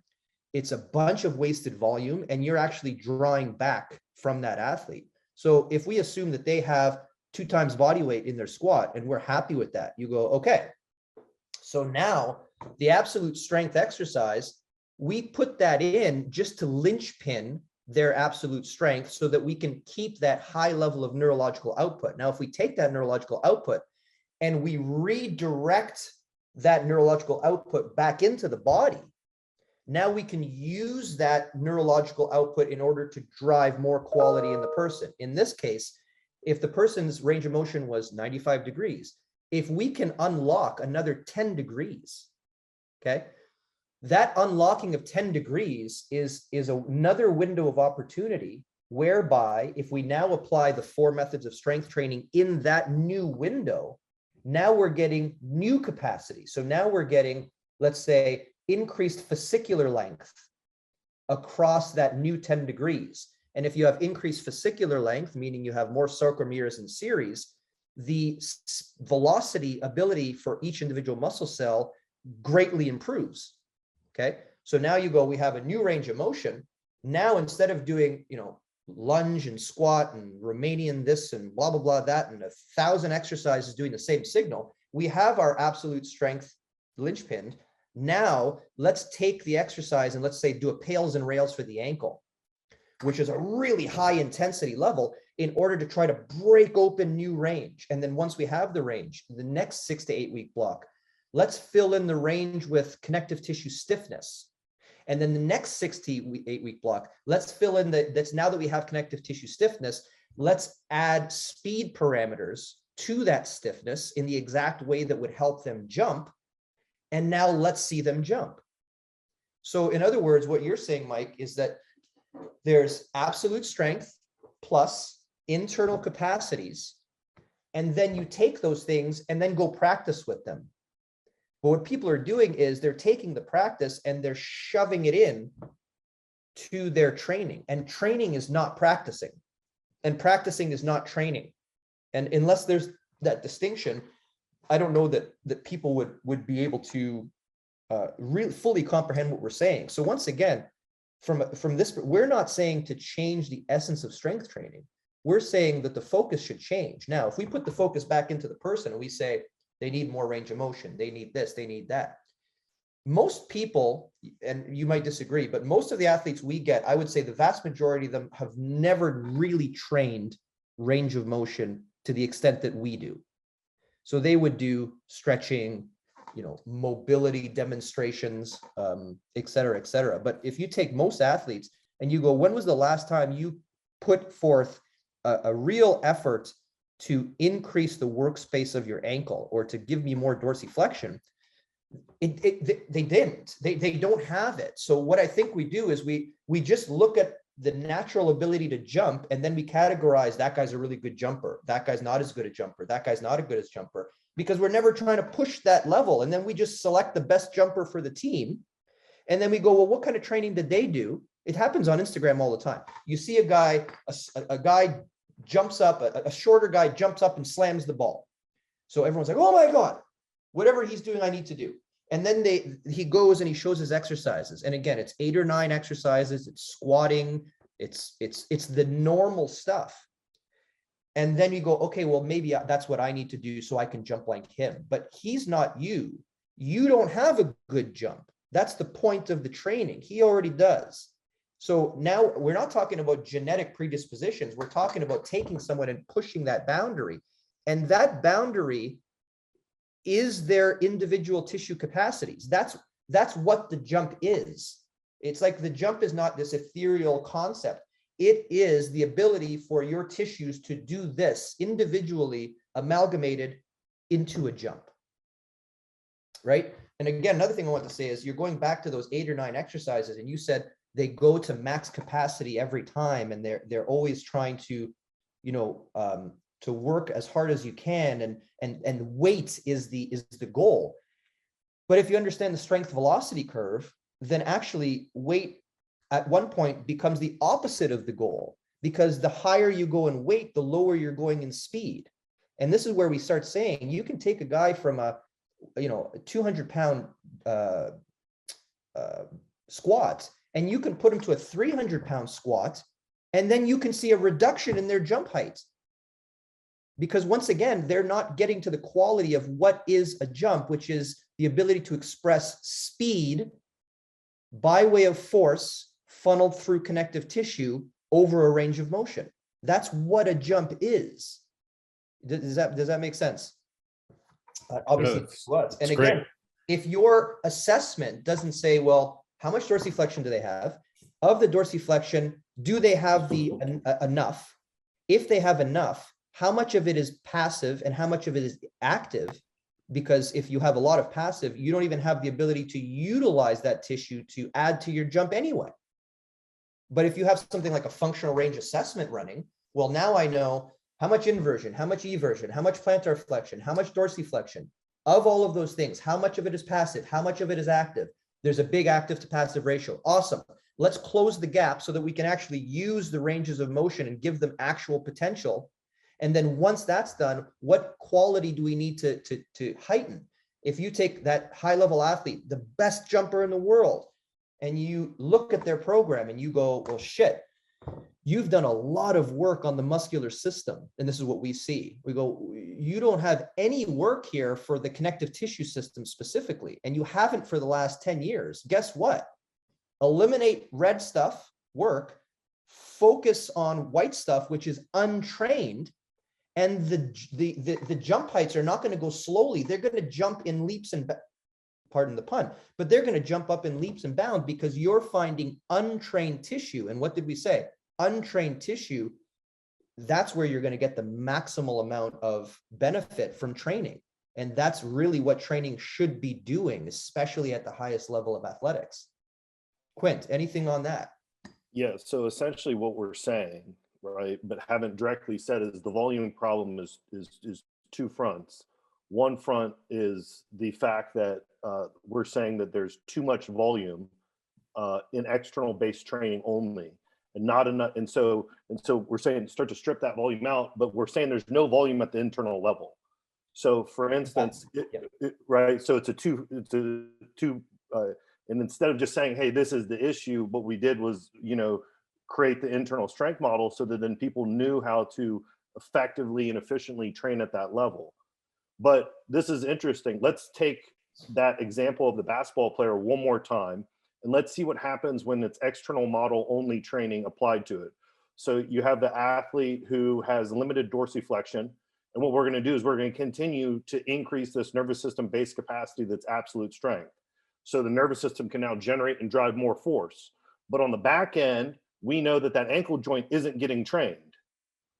S1: It's a bunch of wasted volume, and you're actually drawing back from that athlete. So if we assume that they have 2 times body weight in their squat and we're happy with that, you go, okay, so now the absolute strength exercise, we put that in just to linchpin their absolute strength so that we can keep that high level of neurological output. Now, if we take that neurological output and we redirect that neurological output back into the body, now we can use that neurological output in order to drive more quality in the person. In this case, if the person's range of motion was 95 degrees, if we can unlock another 10 degrees, okay, that unlocking of 10 degrees is another window of opportunity whereby if we now apply the 4 methods of strength training in that new window, now we're getting new capacity. So now we're getting, let's say, increased fascicular length across that new 10 degrees. And if you have increased fascicular length, meaning you have more sarcomeres in series, the velocity ability for each individual muscle cell greatly improves. Okay, so now you go, we have a new range of motion. Now, instead of doing, lunge and squat and Romanian this and blah, blah, blah, that, and 1,000 exercises doing the same signal, we have our absolute strength linchpinned. Now let's take the exercise and let's say do a pails and rails for the ankle, which is a really high intensity level in order to try to break open new range. And then once we have the range, the next 6 to 8 week block, let's fill in the range with connective tissue stiffness. And then the next 6 to 8 week block, let's fill in that's now that we have connective tissue stiffness, let's add speed parameters to that stiffness in the exact way that would help them jump. And now let's see them jump. So in other words, what you're saying, Mike, is that there's absolute strength plus internal capacities. And then you take those things and then go practice with them. But what people are doing is they're taking the practice and they're shoving it in to their training. And training is not practicing. And practicing is not training. And unless there's that distinction, I don't know that people would be able to really fully comprehend what we're saying. So once again, from this, we're not saying to change the essence of strength training. We're saying that the focus should change. Now, if we put the focus back into the person and we say they need more range of motion, they need this, they need that. Most people, and you might disagree, but most of the athletes we get, I would say the vast majority of them have never really trained range of motion to the extent that we do. So they would do stretching, mobility demonstrations, et cetera, et cetera. But if you take most athletes and you go, when was the last time you put forth a real effort to increase the workspace of your ankle or to give me more dorsiflexion? They didn't. They don't have it. So what I think we do is we just look at the natural ability to jump, and then we categorize that guy's a really good jumper. That guy's not as good a jumper. That guy's not as good as jumper, because we're never trying to push that level. And then we just select the best jumper for the team. And then we go, well, what kind of training did they do? It happens on Instagram all the time. You see a guy jumps up, a shorter guy jumps up and slams the ball. So everyone's like, oh my God, whatever he's doing, I need to do. And then he goes and he shows his exercises. And again, it's 8 or 9 exercises. It's squatting. It's the normal stuff. And then you go, okay, well, maybe that's what I need to do so I can jump like him. But he's not you. You don't have a good jump. That's the point of the training. He already does. So now we're not talking about genetic predispositions. We're talking about taking someone and pushing that boundary. And that boundary is their individual tissue capacities. That's what the jump is. It's like the jump is not this ethereal concept. It is the ability for your tissues to do this individually amalgamated into a jump, right? And again, another thing I want to say is you're going back to those 8 or 9 exercises, and you said they go to max capacity every time, and they're always trying to, to work as hard as you can, and weight is the goal. But if you understand the strength velocity curve, then actually weight at one point becomes the opposite of the goal, because the higher you go in weight, the lower you're going in speed. And this is where we start saying you can take a guy from a 200-pound squat, and you can put him to a 300-pound squat, and then you can see a reduction in their jump height. Because once again, they're not getting to the quality of what is a jump, which is the ability to express speed by way of force funneled through connective tissue over a range of motion. That's what a jump is. Does that make sense? Obviously, it was. And again, great. If your assessment doesn't say, well, how much dorsiflexion do they have? Of the dorsiflexion, do they have the enough? If they have enough, how much of it is passive and how much of it is active? Because if you have a lot of passive, you don't even have the ability to utilize that tissue to add to your jump anyway. But if you have something like a functional range assessment running, well, now I know how much inversion, how much eversion, how much plantar flexion, how much dorsiflexion. Of all of those things, how much of it is passive, how much of it is active? There's a big active to passive ratio. Awesome. Let's close the gap so that we can actually use the ranges of motion and give them actual potential. And then once that's done, what quality do we need to heighten? If you take that high-level athlete, the best jumper in the world, and you look at their program and you go, well, shit, you've done a lot of work on the muscular system. And this is what we see. We go, you don't have any work here for the connective tissue system specifically, and you haven't for the last 10 years. Guess what? Eliminate red stuff, work, focus on white stuff, which is untrained. And the jump heights are not going to go slowly. They're going to jump in leaps and, pardon the pun, but they're going to jump up in leaps and bounds because you're finding untrained tissue. And what did we say? Untrained tissue, that's where you're going to get the maximal amount of benefit from training. And that's really what training should be doing, especially at the highest level of athletics. Quint, anything on that?
S3: Yeah, so essentially what we're saying, right, but haven't directly said, is the volume problem is 2 fronts. One front is the fact that we're saying that there's too much volume in external based training only, and not enough. And so we're saying start to strip that volume out, but we're saying there's no volume at the internal level. So for instance, right, so it's a two, and instead of just saying, hey, this is the issue, what we did was, create the internal strength model so that then people knew how to effectively and efficiently train at that level. But this is interesting. Let's take that example of the basketball player one more time, and let's see what happens when it's external model only training applied to it. So you have the athlete who has limited dorsiflexion, and what we're going to do is we're going to continue to increase this nervous system base capacity that's absolute strength. So the nervous system can now generate and drive more force. But on the back end, we know that ankle joint isn't getting trained.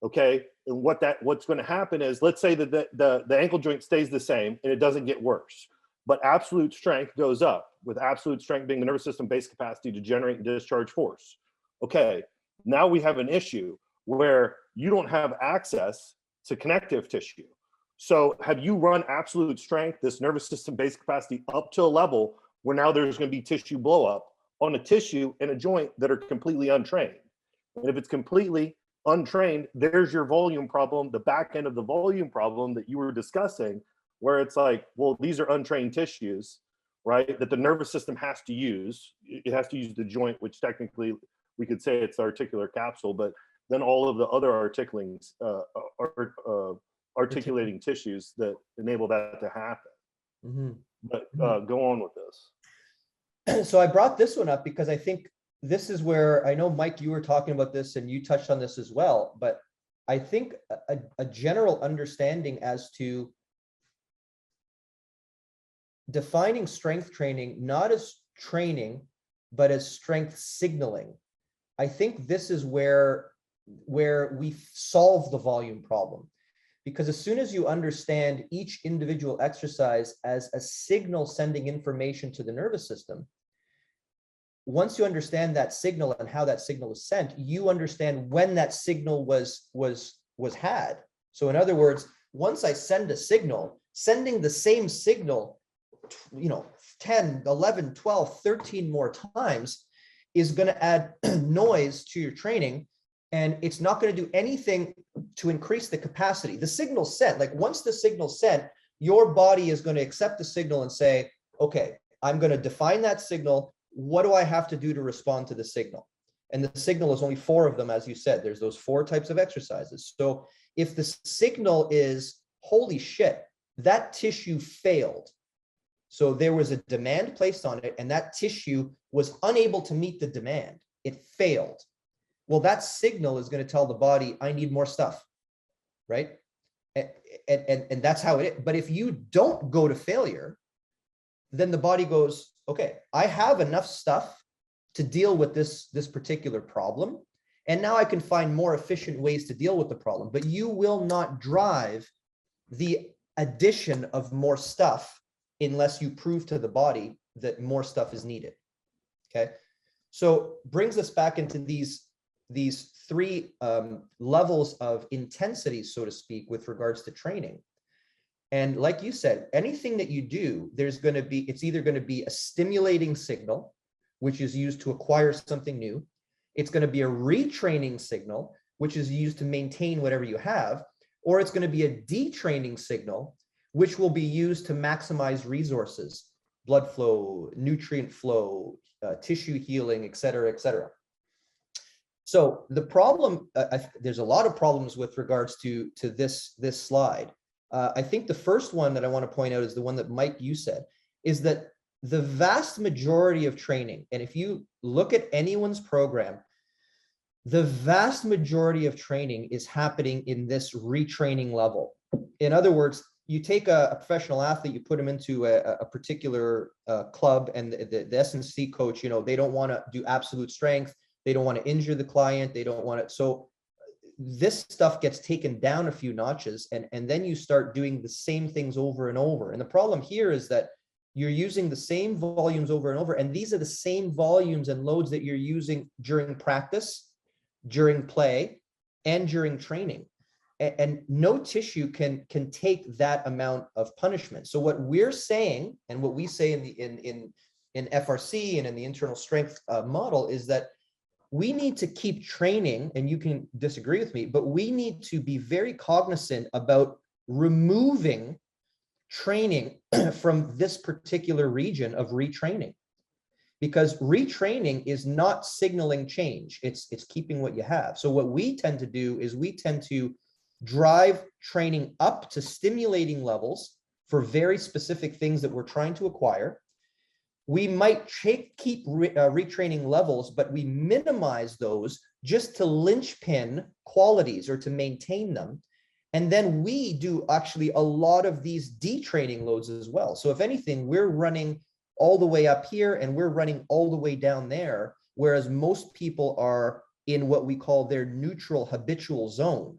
S3: Okay, and what's going to happen is, let's say that the ankle joint stays the same and it doesn't get worse, but absolute strength goes up, with absolute strength being the nervous system base capacity to generate and discharge force. Okay, now we have an issue where you don't have access to connective tissue. So have you run absolute strength, this nervous system base capacity, up to a level where now there's going to be tissue blow up on a tissue and a joint that are completely untrained? And if it's completely untrained, there's your volume problem, the back end of the volume problem that you were discussing, where it's like, well, these are untrained tissues, right, that the nervous system has to use. It has to use the joint, which technically we could say it's the articular capsule, but then all of the other articulating tissues that enable that to happen.
S1: Mm-hmm.
S3: But go on with this.
S1: So I brought this one up because I think this is where, I know, Mike, you were talking about this and you touched on this as well, but I think a general understanding as to defining strength training, not as training, but as strength signaling. I think this is where we solve the volume problem. Because as soon as you understand each individual exercise as a signal sending information to the nervous system, once you understand that signal and how that signal is sent, you understand when that signal was had. So in other words, once I send a signal, sending the same signal, 10, 11, 12, 13 more times is going to add noise to your training. And it's not going to do anything to increase the capacity. The signal's sent. Like once the signal's sent, your body is going to accept the signal and say, okay, I'm going to define that signal. What do I have to do to respond to the signal? And the signal is only 4 of them, as you said. There's those 4 types of exercises. So if the signal is, holy shit, that tissue failed. So there was a demand placed on it, and that tissue was unable to meet the demand. It failed. Well, that signal is going to tell the body, I need more stuff, right? And that's how it is. But if you don't go to failure, then the body goes, okay, I have enough stuff to deal with this particular problem. And now I can find more efficient ways to deal with the problem. But you will not drive the addition of more stuff unless you prove to the body that more stuff is needed. Okay. So brings us back into these 3 levels of intensity, so to speak, with regards to training. And like you said, anything that you do, it's either going to be a stimulating signal, which is used to acquire something new. It's going to be a retraining signal, which is used to maintain whatever you have, or it's going to be a detraining signal, which will be used to maximize resources, blood flow, nutrient flow, tissue healing, et cetera, et cetera. So the problem, there's a lot of problems with regards to this slide. I think the first one that I want to point out is the one that Mike, you said, is that the vast majority of training, and if you look at anyone's program, the vast majority of training is happening in this retraining level. In other words, you take a professional athlete, you put him into a particular club, and the S&C coach, they don't want to do absolute strength. They don't want to injure the client. They don't want to. So this stuff gets taken down a few notches, and then you start doing the same things over and over. And the problem here is that you're using the same volumes over and over. And these are the same volumes and loads that you're using during practice, during play, and during training. And no tissue can take that amount of punishment. So what we're saying, and what we say in FRC and in the internal strength model, is that we need to keep training, and you can disagree with me, but we need to be very cognizant about removing training from this particular region of retraining, because retraining is not signaling change. It's keeping what you have. So what we tend to do is we tend to drive training up to stimulating levels for very specific things that we're trying to acquire. We might keep retraining levels, but we minimize those just to linchpin qualities or to maintain them. And then we do actually a lot of these detraining loads as well. So if anything, we're running all the way up here and we're running all the way down there, whereas most people are in what we call their neutral habitual zone.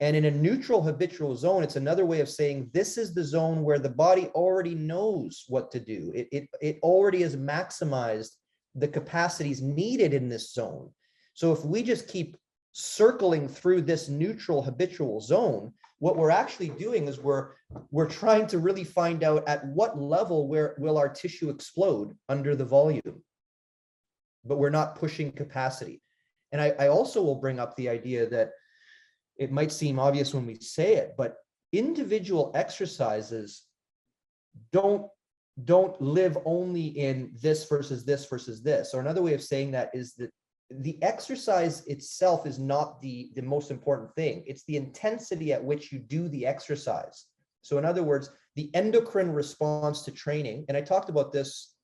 S1: And in a neutral habitual zone, it's another way of saying this is the zone where the body already knows what to do. It already has maximized the capacities needed in this zone. So if we just keep circling through this neutral habitual zone, what we're actually doing is we're trying to really find out at what level where will our tissue explode under the volume, but we're not pushing capacity. And I also will bring up the idea that it might seem obvious when we say it, but individual exercises don't live only in this versus this versus this. Or another way of saying that is that the exercise itself is not the most important thing. It's the intensity at which you do the exercise. So in other words, the endocrine response to training, and I talked about this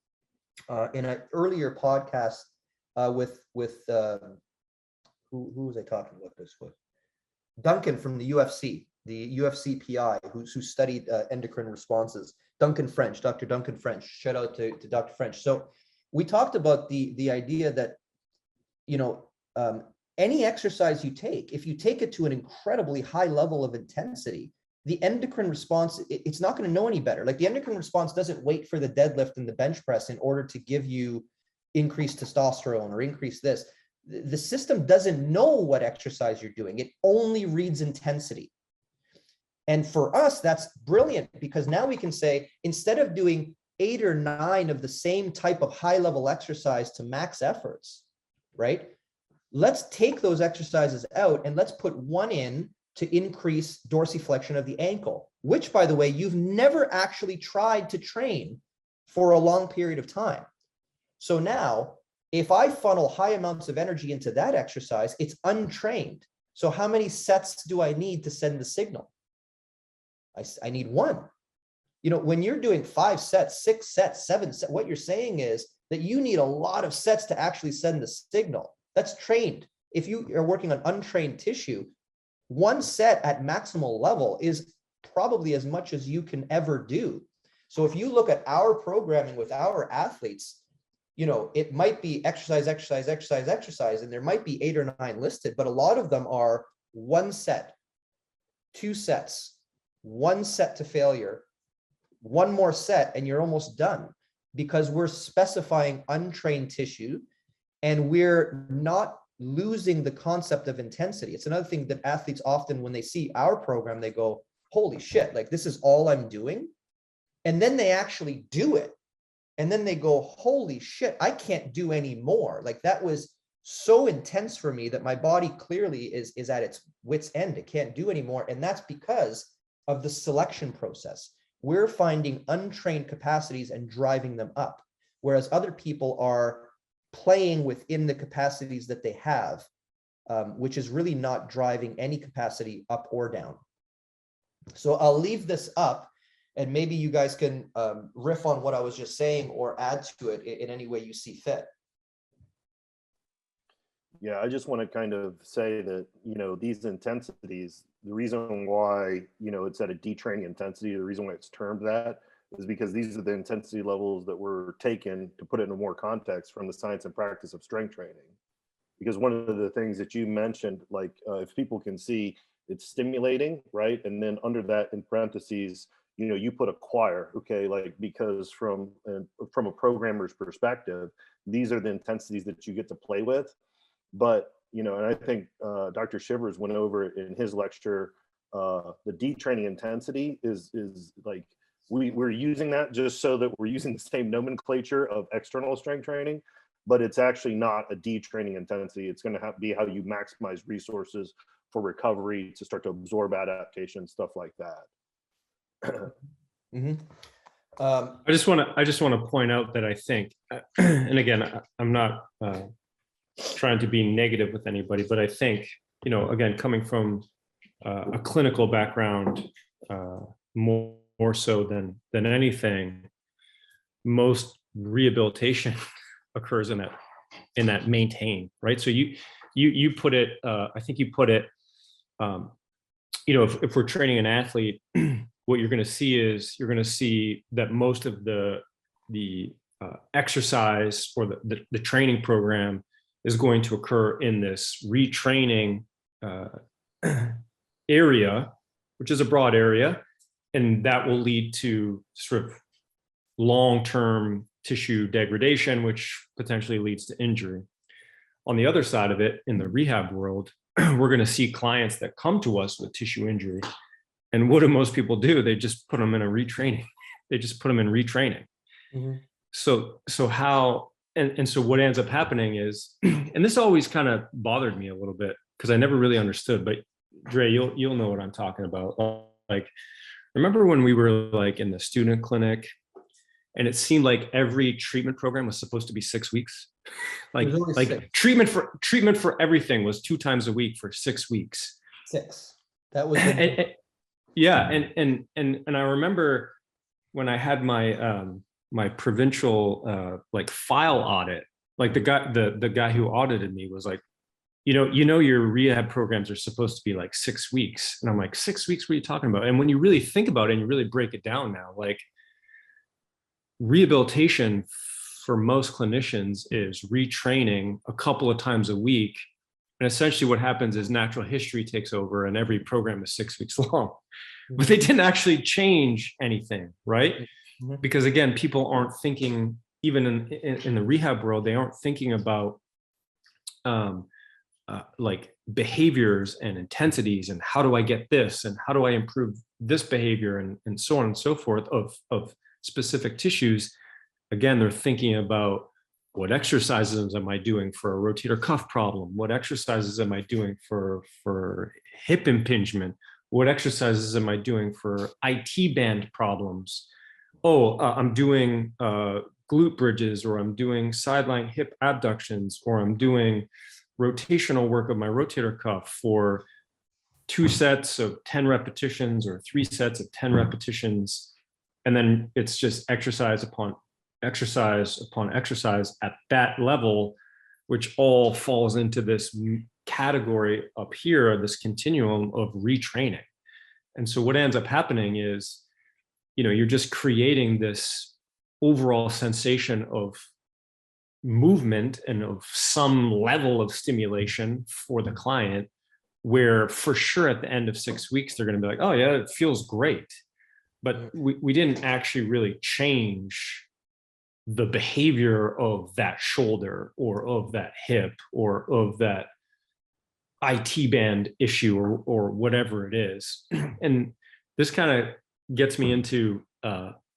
S1: in an earlier podcast with who was I talking about this with? Duncan from the UFC PI, who studied endocrine responses. Duncan French, Dr. Duncan French. Shout out to Dr. French. So we talked about the idea that, you know, any exercise you take, if you take it to an incredibly high level of intensity, the endocrine response, it's not going to know any better. Like the endocrine response doesn't wait for the deadlift and the bench press in order to give you increased testosterone or increase this. The system doesn't know what exercise you're doing. It only reads intensity. And for us, that's brilliant because now we can say, instead of doing 8 or 9 of the same type of high level exercise to max efforts, right? Let's take those exercises out and let's put one in to increase dorsiflexion of the ankle, which, by the way, you've never actually tried to train for a long period of time. So now, if I funnel high amounts of energy into that exercise, it's untrained. So how many sets do I need to send the signal? I need 1. You know, when you're doing 5 sets, 6 sets, 7 sets, what you're saying is that you need a lot of sets to actually send the signal. That's trained. If you are working on untrained tissue, 1 set at maximal level is probably as much as you can ever do. So if you look at our programming with our athletes, you know, it might be exercise, exercise, exercise, exercise, and there might be 8 or 9 listed, but a lot of them are 1 set, 2 sets, 1 set to failure, 1 more set, and you're almost done because we're specifying untrained tissue and we're not losing the concept of intensity. It's another thing that athletes often, when they see our program, they go, holy shit, like this is all I'm doing. And then they actually do it. And then they go, holy shit, I can't do any more. Like that was so intense for me that my body clearly is at its wit's end. It can't do anymore. And that's because of the selection process. We're finding untrained capacities and driving them up, whereas other people are playing within the capacities that they have, which is really not driving any capacity up or down. So I'll leave this up. And maybe you guys can riff on what I was just saying or add to it in any way you see fit.
S3: Yeah, I just want to kind of say that, you know, these intensities, the reason why, you know, it's at a detraining intensity, the reason why it's termed that is because these are the intensity levels that were taken, to put it in more context, from the science and practice of strength training. Because one of the things that you mentioned, like if people can see, it's stimulating, right? And then under that, in parentheses, you know, you put acquire, okay, like, because from a programmer's perspective, these are the intensities that you get to play with. But, you know, and I think Dr. Chivers went over in his lecture, the detraining intensity is like, we're using that just so that we're using the same nomenclature of external strength training, but it's actually not a detraining intensity. It's going to be how you maximize resources for recovery to start to absorb adaptation, stuff like that.
S1: Mm-hmm.
S2: I just want to point out that I think, and again, I'm not trying to be negative with anybody, but I think, you know, again, coming from a clinical background, more so than anything, most rehabilitation occurs in that maintain, right? So you put it, I think you put it, you know, if we're training an athlete, what you're going to see is that most of the exercise or the training program is going to occur in this retraining area, which is a broad area, and that will lead to sort of long-term tissue degradation, which potentially leads to injury. On the other side of it, in the rehab world, we're going to see clients that come to us with tissue injury. And what do most people do? They just put them in a retraining. They just put them in retraining.
S1: Mhm.
S2: So how, and so what ends up happening is, and this always kind of bothered me a little bit because I never really understood, but Dre, you'll know what I'm talking about. Like, remember when we were like in the student clinic and it seemed like every treatment program was supposed to be 6 weeks? Like treatment for everything was 2 times a week for 6 weeks.
S1: 6. That was
S2: yeah. And I remember when I had my, my provincial, like file audit, like the guy who audited me was like, you know, your rehab programs are supposed to be like 6 weeks. And I'm like, 6 weeks, what are you talking about? And when you really think about it and you really break it down now, like rehabilitation for most clinicians is retraining a couple of times a week. And essentially what happens is natural history takes over and every program is 6 weeks long, but they didn't actually change anything, right? Because again, people aren't thinking, even in the rehab world, they aren't thinking about like behaviors and intensities and how do I get this and how do I improve this behavior and so on and so forth of specific tissues. Again, they're thinking about what exercises am I doing for a rotator cuff problem? What exercises am I doing for hip impingement? What exercises am I doing for IT band problems? Oh, I'm doing glute bridges, or I'm doing sideline hip abductions, or I'm doing rotational work of my rotator cuff for 2 sets of 10 repetitions or 3 sets of 10 repetitions. And then it's just exercise upon exercise upon exercise at that level, which all falls into this category up here, this continuum of retraining. And so what ends up happening is, you know, you're just creating this overall sensation of movement and of some level of stimulation for the client, where for sure at the end of 6 weeks, they're going to be like, oh yeah, it feels great. But we didn't actually really change the behavior of that shoulder or of that hip or of that IT band issue or whatever it is. And this kind of gets me into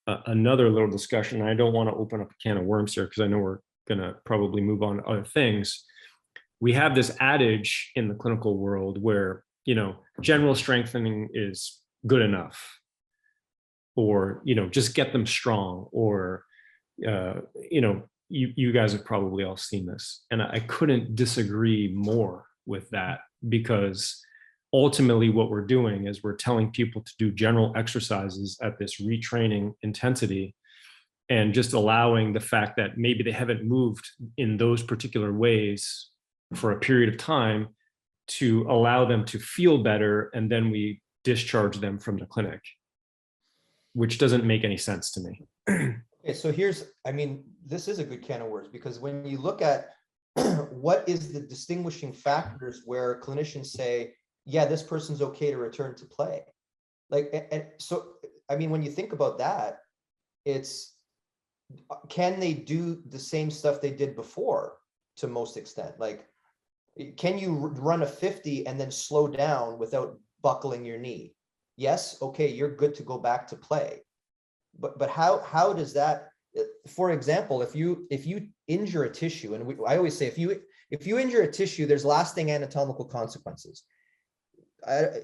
S2: another little discussion. I don't want to open up a can of worms here because I know we're going to probably move on to other things. We have this adage in the clinical world where, you know, general strengthening is good enough, or, you know, just get them strong, or, you know, you guys have probably all seen this. And I couldn't disagree more with that, because ultimately what we're doing is we're telling people to do general exercises at this retraining intensity, and just allowing the fact that maybe they haven't moved in those particular ways for a period of time to allow them to feel better. And then we discharge them from the clinic, which doesn't make any sense to me.
S1: Okay, so here's, I mean, this is a good can of worms, because when you look at what is the distinguishing factors where clinicians say, yeah, this person's okay to return to play. Like, and so, I mean, when you think about that, it's, can they do the same stuff they did before to most extent? Like, can you run a 50 and then slow down without buckling your knee? Yes. Okay. You're good to go back to play. But how does that, for example, if you injure a tissue, and I always say, if you injure a tissue, there's lasting anatomical consequences.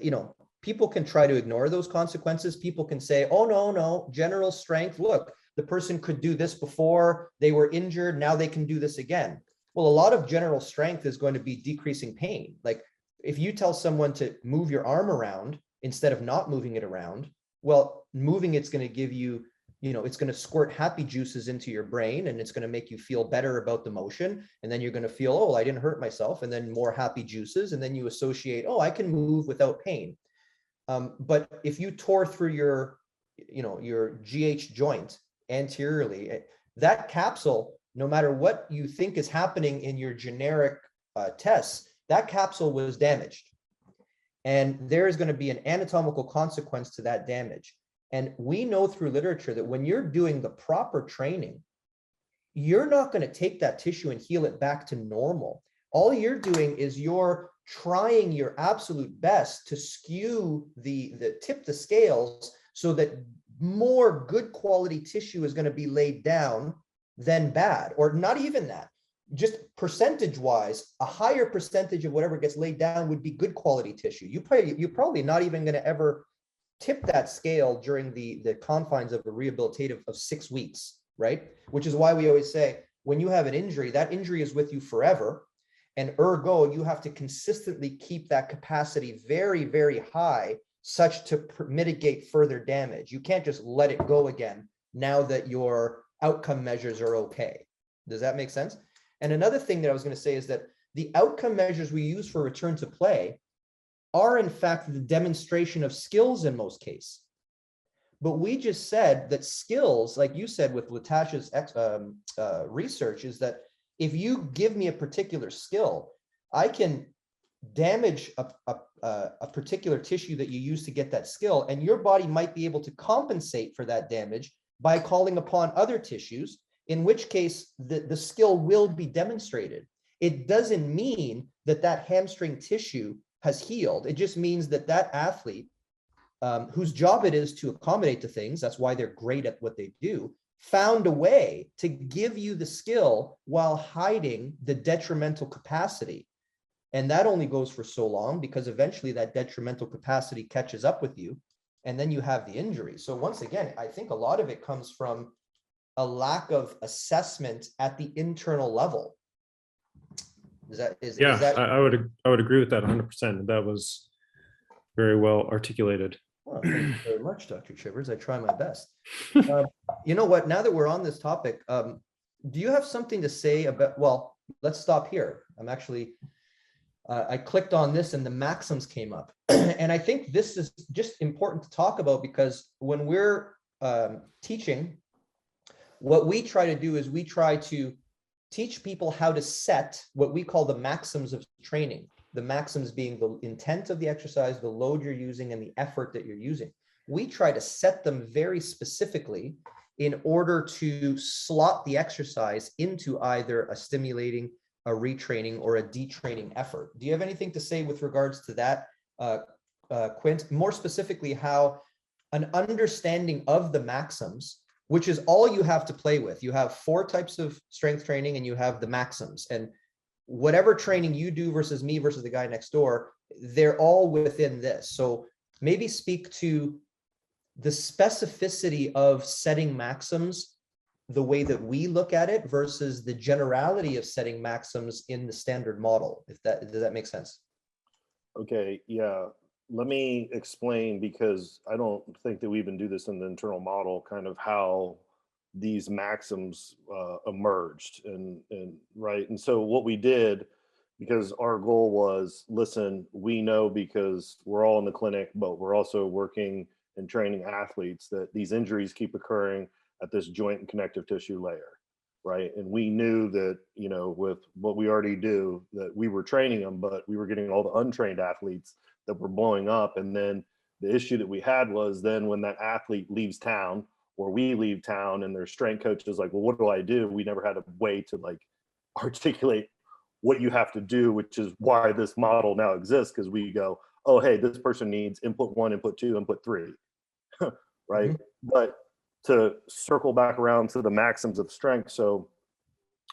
S1: You know, people can try to ignore those consequences. People can say, oh, no, general strength. Look, the person could do this before they were injured. Now they can do this again. Well, a lot of general strength is going to be decreasing pain. Like if you tell someone to move your arm around instead of not moving it around, well, moving it's going to give you, you know, it's going to squirt happy juices into your brain, and it's going to make you feel better about the motion. And then you're going to feel, oh, I didn't hurt myself. And then more happy juices. And then you associate, oh, I can move without pain. But if you tore through your, you know, your GH joint anteriorly, that capsule, no matter what you think is happening in your generic tests, that capsule was damaged. And there is going to be an anatomical consequence to that damage. And we know through literature that when you're doing the proper training, you're not going to take that tissue and heal it back to normal. All you're doing is you're trying your absolute best to skew tip the scales so that more good quality tissue is going to be laid down than bad, or not even that. Just percentage wise, a higher percentage of whatever gets laid down would be good quality tissue. You're probably not even going to ever tip that scale during the confines of a rehabilitative of 6 weeks, right? Which is why we always say, when you have an injury, that injury is with you forever. And ergo, you have to consistently keep that capacity very, very high, such to mitigate further damage. You can't just let it go again now that your outcome measures are okay. Does that make sense? And another thing that I was going to say is that the outcome measures we use for return to play are in fact the demonstration of skills in most cases. But we just said that skills, like you said with Latash's research, is that if you give me a particular skill, I can damage a particular tissue that you use to get that skill, and your body might be able to compensate for that damage by calling upon other tissues, in which case the skill will be demonstrated. It doesn't mean that that hamstring tissue has healed. It just means that that athlete, whose job it is to accommodate to things, that's why they're great at what they do, found a way to give you the skill while hiding the detrimental capacity. And that only goes for so long, because eventually that detrimental capacity catches up with you, and then you have the injury. So once again, I think a lot of it comes from a lack of assessment at the internal level. Is that
S2: I would agree with that 100%. That was very well articulated.
S1: Well, thank you very much, Dr. Chivers. I try my best. You know what? Now that we're on this topic, do you have something to say about? Well, let's stop here. I'm actually. I clicked on this and the maxims came up, and I think this is just important to talk about, because when we're teaching, what we try to do is we try to teach people how to set what we call the maxims of training. The maxims being the intent of the exercise, the load you're using, and the effort that you're using. We try to set them very specifically in order to slot the exercise into either a stimulating, a retraining, or a detraining effort. Do you have anything to say with regards to that, Quint? More specifically, how an understanding of the maxims, which is all you have to play with. You have 4 types of strength training, and you have the maxims. And whatever training you do versus me versus the guy next door, they're all within this. So maybe speak to the specificity of setting maxims, the way that we look at it, versus the generality of setting maxims in the standard model. Does that make sense?
S3: Okay, yeah. Let me explain, because I don't think that we even do this in the internal model, kind of how these maxims emerged and right. And so what we did, because our goal was, listen, we know, because we're all in the clinic, but we're also working and training athletes, that these injuries keep occurring at this joint and connective tissue layer, right? And we knew that, you know, with what we already do, that we were training them, but we were getting all the untrained athletes that were blowing up. And then the issue that we had was, then when that athlete leaves town, or we leave town, and their strength coach is like, well, what do I do? We never had a way to like articulate what you have to do, which is why this model now exists. Because we go, oh, hey, this person needs input 1, input 2, input 3, right? Mm-hmm. But to circle back around to the maxims of strength. So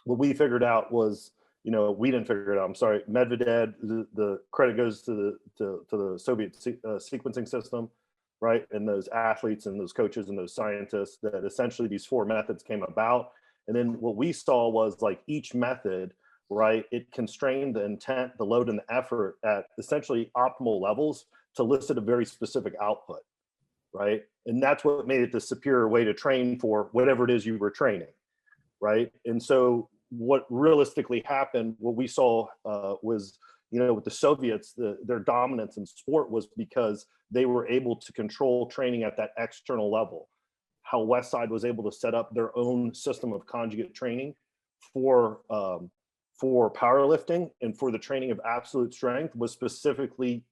S3: what we figured out was, you know, we didn't figure it out. I'm sorry, Medvedev. The credit goes to the Soviet sequencing system, right? And those athletes and those coaches and those scientists, that essentially these 4 methods came about. And then what we saw was, like, each method, right, it constrained the intent, the load, and the effort at essentially optimal levels to elicit a very specific output, right? And that's what made it the superior way to train for whatever it is you were training, right? And so what realistically happened, what we saw was, you know, with the Soviets, their dominance in sport was because they were able to control training at that external level. How Westside was able to set up their own system of conjugate training for powerlifting and for the training of absolute strength was specifically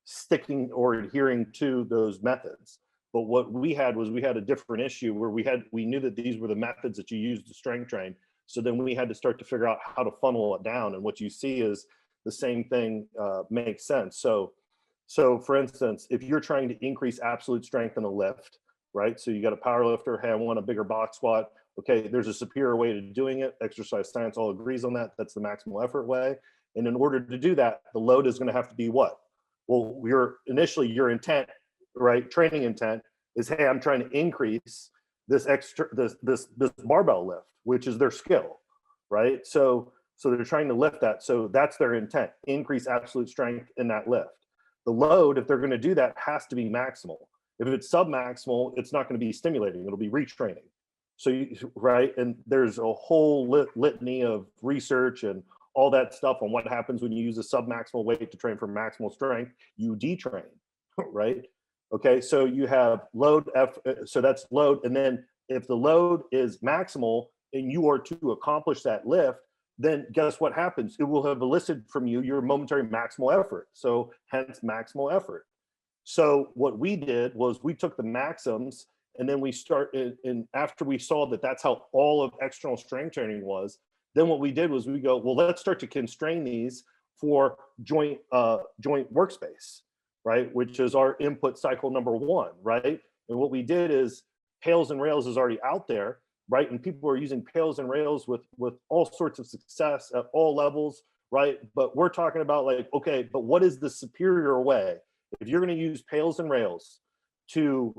S3: sticking or adhering to those methods. But what we had was we had a different issue where we knew that these were the methods that you use to strength train. So then we had to start to figure out how to funnel it down. And what you see is the same thing makes sense. So for instance, if you're trying to increase absolute strength in a lift, right? So you got a power lifter, hey, I want a bigger box squat. Okay, there's a superior way to doing it. Exercise science all agrees on that. That's the maximal effort way. And in order to do that, the load is going to have to be what? Well, your intent, right? Training intent is, hey, I'm trying to increase this barbell lift, which is their skill, right? So they're trying to lift that. So that's their intent, increase absolute strength in that lift. The load, if they're going to do that, has to be maximal. If it's submaximal, it's not going to be stimulating. It'll be retraining. So, right? And there's a whole litany of research and all that stuff on what happens when you use a submaximal weight to train for maximal strength. You detrain, right? Okay, so you have load F, so that's load. And then if the load is maximal and you are to accomplish that lift, then guess what happens? It will have elicited from you your momentary maximal effort. So hence maximal effort. So what we did was we took the maxims and then we started, and after we saw that that's how all of external strength training was, then what we did was we go, well, let's start to constrain these for joint workspace, right? Which is our input cycle number one, right? And what we did is Pails and Rails is already out there, right? And people are using Pails and Rails with all sorts of success at all levels, right? But we're talking about like, okay, but what is the superior way? If you're going to use Pails and Rails to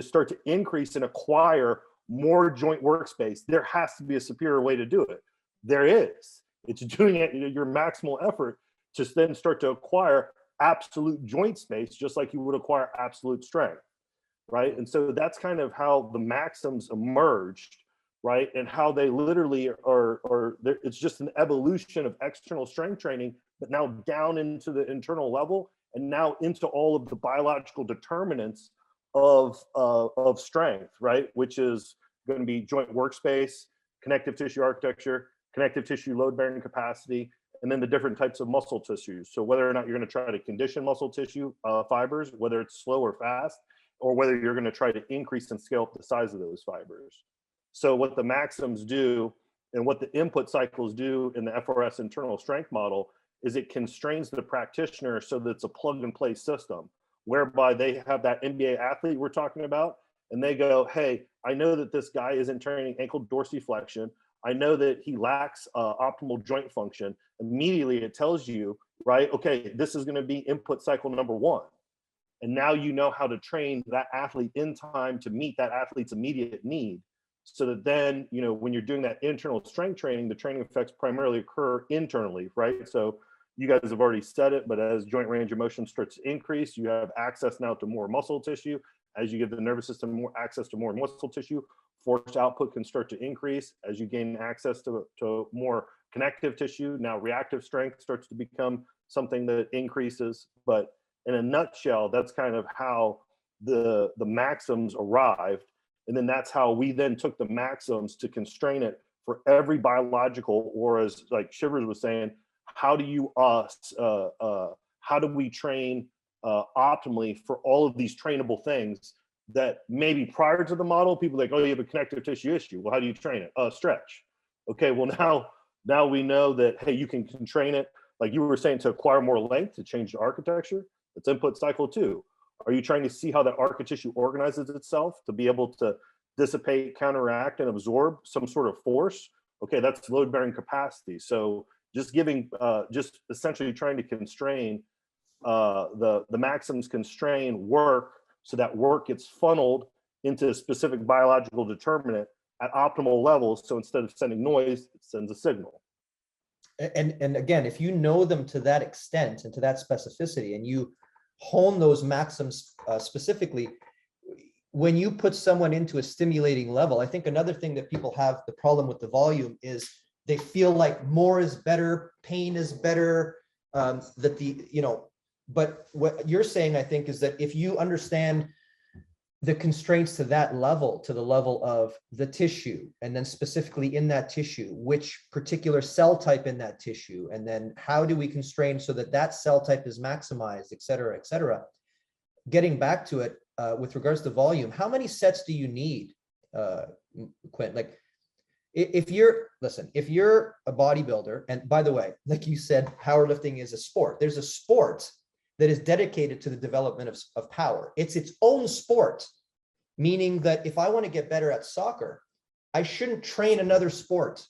S3: start to increase and acquire more joint workspace, there has to be a superior way to do it. There is. It's doing it at your maximal effort to then start to acquire absolute joint space, just like you would acquire absolute strength, right? And so that's kind of how the maxims emerged, right? And how they literally are it's just an evolution of external strength training, but now down into the internal level and now into all of the biological determinants of strength, right? Which is going to be joint workspace, connective tissue architecture, connective tissue load-bearing capacity, and then the different types of muscle tissues. So whether or not you're going to try to condition muscle tissue fibers, whether it's slow or fast, or whether you're going to try to increase and scale up the size of those fibers. So what the maxims do and what the input cycles do in the FRS internal strength model is it constrains the practitioner so that it's a plug and play system, whereby they have that NBA athlete we're talking about, and they go, hey, I know that this guy isn't training ankle dorsiflexion. I know that he lacks optimal joint function. Immediately it tells you, right, okay, this is going to be input cycle number one. And now you know how to train that athlete in time to meet that athlete's immediate need. So that then, you know, when you're doing that internal strength training, the training effects primarily occur internally, right? So you guys have already said it, but as joint range of motion starts to increase, you have access now to more muscle tissue. As you give the nervous system more access to more muscle tissue, force output can start to increase. As you gain access to more connective tissue, now reactive strength starts to become something that increases. But in a nutshell, that's kind of how the maxims arrived. And then that's how we then took the maxims to constrain it for every biological, or as like Chivers was saying, how do we train optimally for all of these trainable things that maybe prior to the model, people are like, oh, you have a connective tissue issue. Well, how do you train it? Stretch. Okay, well now we know that, hey, you can train it, like you were saying, to acquire more length, to change the architecture. It's input cycle two. Are you trying to see how that architecture tissue organizes itself to be able to dissipate, counteract, and absorb some sort of force? Okay, that's load-bearing capacity. So just just essentially trying to constrain the maxims constrain work so that work gets funneled into a specific biological determinant at optimal levels. So instead of sending noise, it sends a signal.
S1: And again, if you know them to that extent and to that specificity, and you hone those maxims specifically, when you put someone into a stimulating level, I think another thing that people have the problem with the volume is they feel like more is better, pain is better, but what you're saying, I think, is that if you understand the constraints to that level, to the level of the tissue, and then specifically in that tissue, which particular cell type in that tissue, and then how do we constrain so that that cell type is maximized, et cetera, et cetera. Getting back to it, with regards to volume, how many sets do you need, Quint? Like, if you're a bodybuilder, and by the way, like you said, powerlifting is a sport. There's a sport that is dedicated to the development of power. It's its own sport, meaning that if I want to get better at soccer, I shouldn't train another sport,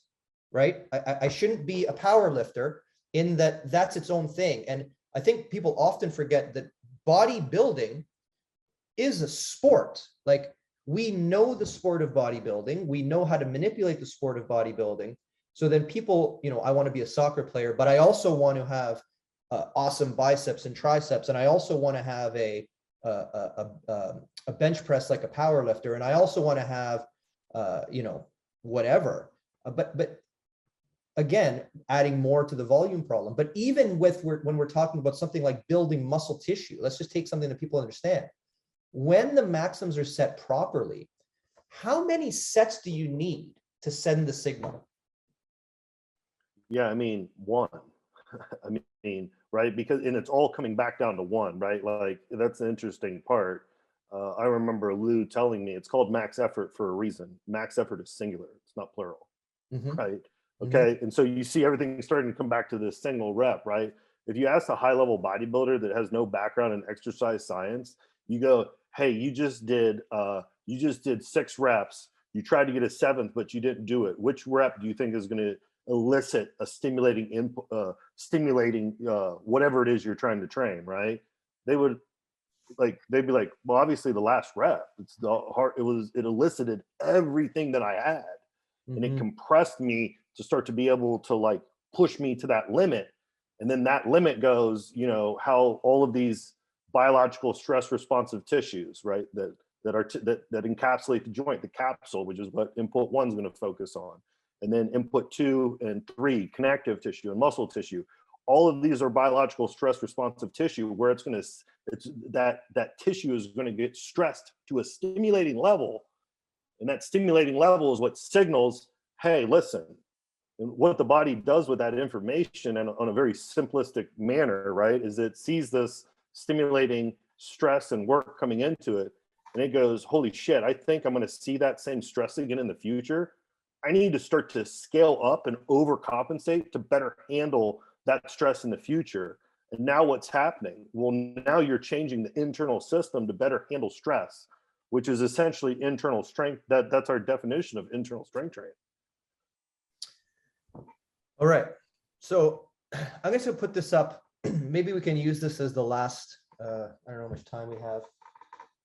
S1: right? I shouldn't be a power lifter, in that that's its own thing. And I think people often forget that bodybuilding is a sport. Like, we know the sport of bodybuilding, we know how to manipulate the sport of bodybuilding. So then people, I want to be a soccer player, but I also want to have awesome biceps and triceps, and I also want to have a bench press like a power lifter, and I also want to have whatever. But again, adding more to the volume problem. But even when we're talking about something like building muscle tissue, let's just take something that people understand. When the maxims are set properly, how many sets do you need to send the signal?
S3: Yeah, I mean, one. I mean, right? Because, and it's all coming back down to one, right? Like, that's the interesting part. I remember Lou telling me it's called max effort for a reason. Max effort is singular, it's not plural, right? Okay, and so you see everything starting to come back to this single rep, right? If you ask a high level bodybuilder that has no background in exercise science, you go, hey, you just did 6 reps. You tried to get a 7th, but you didn't do it. Which rep do you think is going to elicit a stimulating input, whatever it is you're trying to train, right? They'd be like, well, obviously the last rep. It's the heart. It elicited everything that I had, and it compressed me to start to be able to like push me to that limit. And then that limit goes, how all of these biological stress responsive tissues, right, that encapsulate the joint, the capsule, which is what input 1 is going to focus on. And then input 2 and 3, connective tissue and muscle tissue. All of these are biological stress responsive tissue, where that tissue is going to get stressed to a stimulating level. And that stimulating level is what signals, hey, listen. And what the body does with that information, and on a very simplistic manner, right, is it sees this stimulating stress and work coming into it, and it goes, holy shit, I think I'm going to see that same stress again in the future. I need to start to scale up and overcompensate to better handle that stress in the future. And now what's happening? Well, now you're changing the internal system to better handle stress, which is essentially internal strength. That's our definition of internal strength training.
S1: All right. So I'm going to put this up. Maybe we can use this as the last, I don't know how much time we have,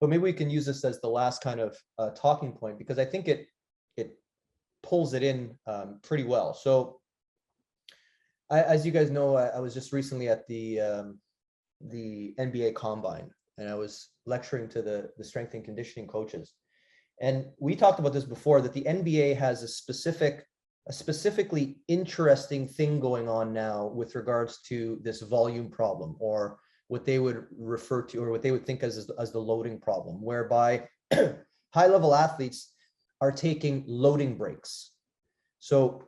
S1: but maybe we can use this as the last kind of talking point, because I think it pulls it in pretty well. So as you guys know, I was just recently at the NBA Combine, and I was lecturing to the strength and conditioning coaches. And we talked about this before, that the NBA has a specifically interesting thing going on now with regards to this volume problem, or what they would refer to, or what they would think as the loading problem, whereby high-level athletes are taking loading breaks. So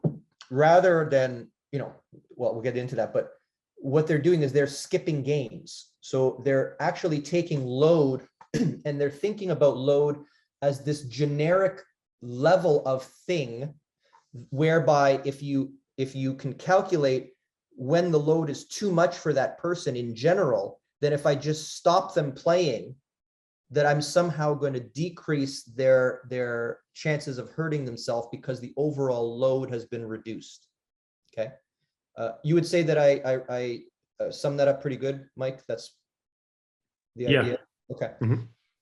S1: rather than, well, we'll get into that, but what they're doing is they're skipping games. So they're actually taking load and they're thinking about load as this generic level of thing, whereby if you can calculate when the load is too much for that person in general, then if I just stop them playing, that I'm somehow going to decrease their chances of hurting themselves because the overall load has been reduced. Okay. You would say that I summed that up pretty good, Mike? That's the idea? Okay.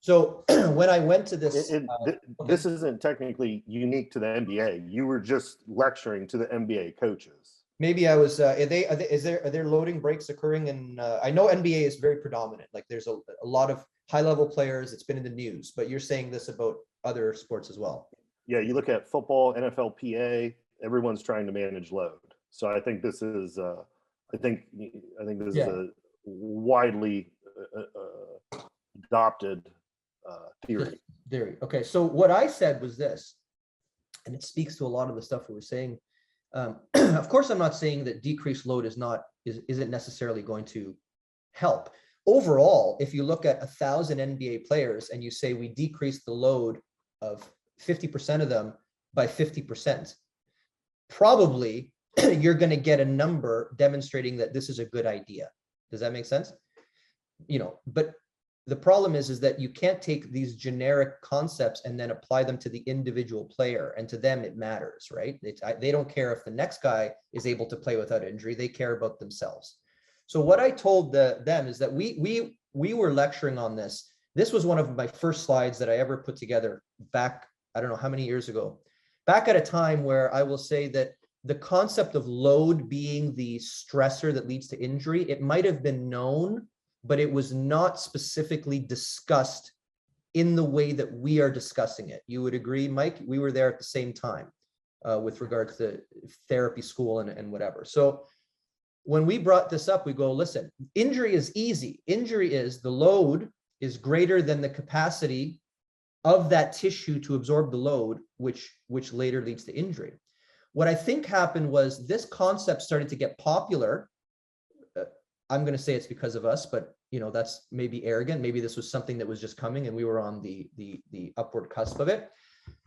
S1: So when I went to this,
S3: this isn't technically unique to the NBA. You were just lecturing to the NBA coaches.
S1: Maybe I was. Are there loading breaks occurring? And I know NBA is very predominant. Like, there's a lot of high-level players. It's been in the news. But you're saying this about other sports as well.
S3: Yeah, you look at football, NFLPA. Everyone's trying to manage load. So I think this is. I think this is a widely adopted theory.
S1: Okay, so what I said was this, and it speaks to a lot of the stuff we were saying. Of course, I'm not saying that decreased load isn't necessarily going to help. Overall, if you look at 1,000 NBA players and you say we decrease the load of 50% of them by 50%, probably you're going to get a number demonstrating that this is a good idea. Does that make sense? But the problem is that you can't take these generic concepts and then apply them to the individual player, and to them it matters, right? They don't care if the next guy is able to play without injury. They care about themselves. So what I told them is that we were lecturing on this. This was one of my first slides that I ever put together back, I don't know how many years ago, back at a time where I will say that the concept of load being the stressor that leads to injury, it might have been known, but it was not specifically discussed in the way that we are discussing it. You would agree, Mike? We were there at the same time with regards to therapy school and whatever. So when we brought this up, we go, listen, injury is easy. Injury is the load is greater than the capacity of that tissue to absorb the load, which later leads to injury. What I think happened was this concept started to get popular. I'm going to say it's because of us, but that's maybe arrogant. Maybe this was something that was just coming and we were on the upward cusp of it.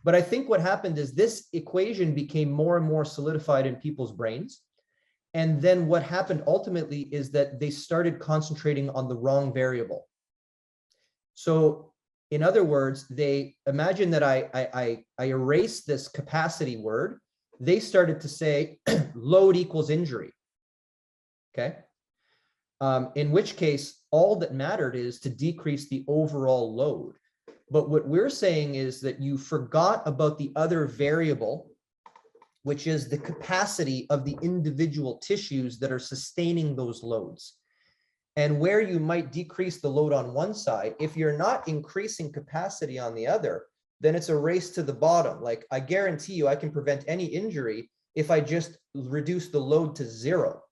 S1: But I think what happened is this equation became more and more solidified in people's brains. And then what happened ultimately is that they started concentrating on the wrong variable. So in other words, they imagine that I erased this capacity word. They started to say load equals injury. Okay. In which case, all that mattered is to decrease the overall load. But what we're saying is that you forgot about the other variable, which is the capacity of the individual tissues that are sustaining those loads. And where you might decrease the load on one side, if you're not increasing capacity on the other, then it's a race to the bottom. Like, I guarantee you I can prevent any injury if I just reduce the load to zero,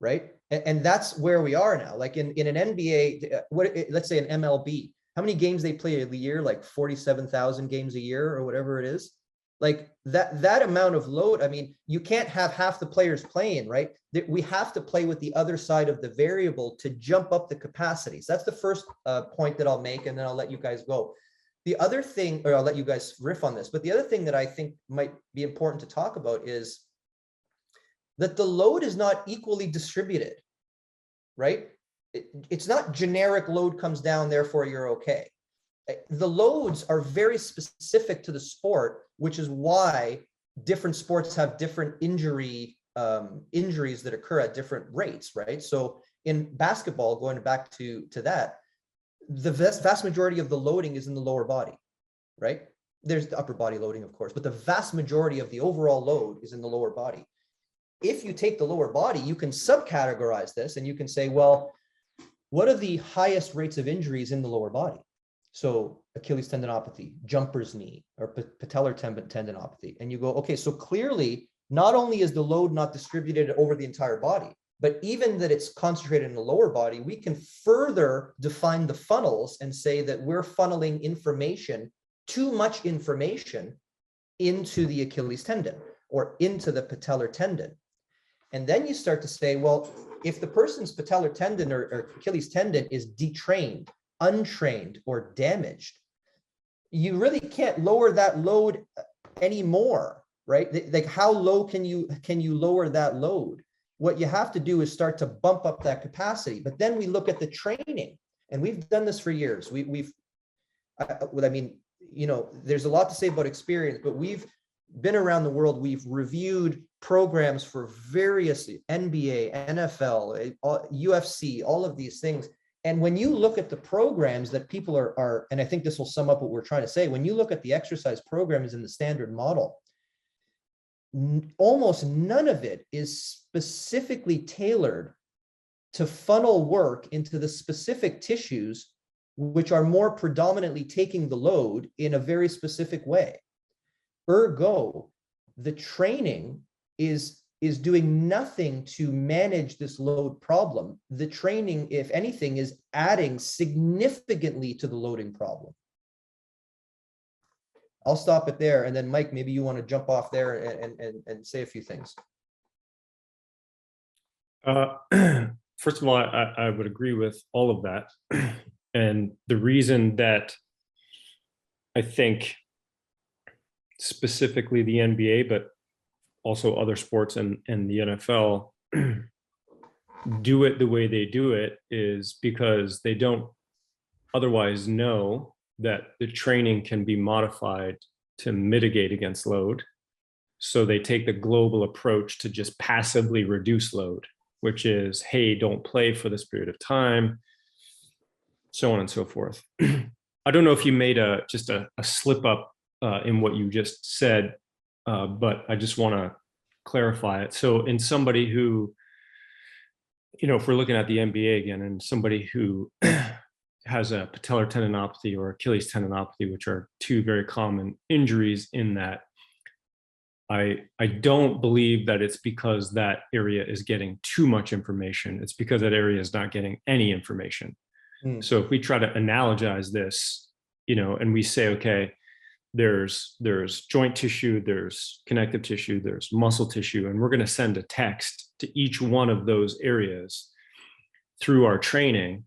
S1: right? And that's where we are now. Like in an NBA, let's say an MLB, how many games they play a year? Like 47,000 games a year or whatever it is. Like that amount of load, I mean, you can't have half the players playing, right? We have to play with the other side of the variable to jump up the capacities. That's the first point that I'll make, and then I'll let you guys go. The other thing, or I'll let you guys riff on this, but the other thing that I think might be important to talk about is that the load is not equally distributed, right? It's not generic load comes down, therefore you're okay. The loads are very specific to the sport, which is why different sports have different injuries that occur at different rates, right? So in basketball, going back to that, the vast majority of the loading is in the lower body, right? There's the upper body loading, of course, but the vast majority of the overall load is in the lower body. If you take the lower body, you can subcategorize this and you can say, well, what are the highest rates of injuries in the lower body? So Achilles tendinopathy, jumper's knee, or patellar tendinopathy. And you go, okay, so clearly, not only is the load not distributed over the entire body, but even that it's concentrated in the lower body, we can further define the funnels and say that we're funneling information, too much information, into the Achilles tendon or into the patellar tendon. And then you start to say, well, if the person's patellar tendon or Achilles tendon is detrained, untrained, or damaged, you really can't lower that load anymore, right? Like, how low can you lower that load? What you have to do is start to bump up that capacity. But then we look at the training, and we've done this for years. I mean, there's a lot to say about experience, but we've been around the world. We've reviewed programs for various NBA, NFL, UFC, all of these things. And when you look at the programs that people are, and I think this will sum up what we're trying to say, when you look at the exercise programs in the standard model, almost none of it is specifically tailored to funnel work into the specific tissues, which are more predominantly taking the load in a very specific way. Ergo, the training is doing nothing to manage this load problem. The training, if anything, is adding significantly to the loading problem. I'll stop it there. And then Mike, maybe you want to jump off there and say a few things.
S2: First of all, I would agree with all of that. And the reason that I think specifically the NBA, but also other sports and the NFL do it the way they do it is because they don't otherwise know that the training can be modified to mitigate against load. So they take the global approach to just passively reduce load, which is, hey, don't play for this period of time, so on and so forth. I don't know if you made just a slip up in what you just said, but I just want to clarify it. So in somebody who, if we're looking at the NBA again, and somebody who has a patellar tendinopathy or Achilles tendinopathy, which are two very common injuries in that, I don't believe that it's because that area is getting too much information. It's because that area is not getting any information. So if we try to analogize this, and we say, okay, there's joint tissue, there's connective tissue, there's muscle tissue, and we're going to send a text to each one of those areas through our training.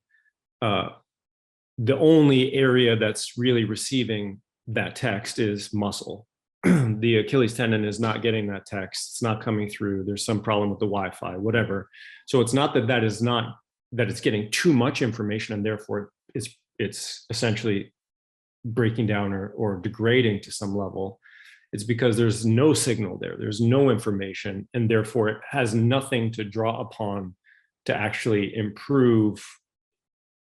S2: The only area that's really receiving that text is muscle. The Achilles tendon is not getting that text. It's not coming through. There's some problem with the Wi-Fi, whatever. So it's not that it's getting too much information and therefore it's essentially breaking down or degrading to some level. It's because there's no signal there. There's no information, and therefore it has nothing to draw upon to actually improve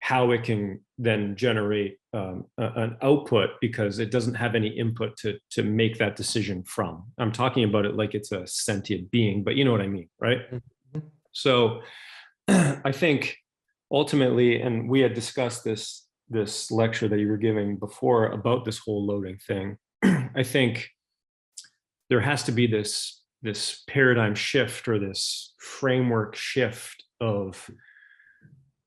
S2: how it can then generate an output, because it doesn't have any input to make that decision from. I'm talking about it like it's a sentient being, but you know what I mean, right?
S1: Mm-hmm.
S2: So I think ultimately, and we had discussed this lecture that you were giving before about this whole loading thing, I think there has to be this paradigm shift or this framework shift of,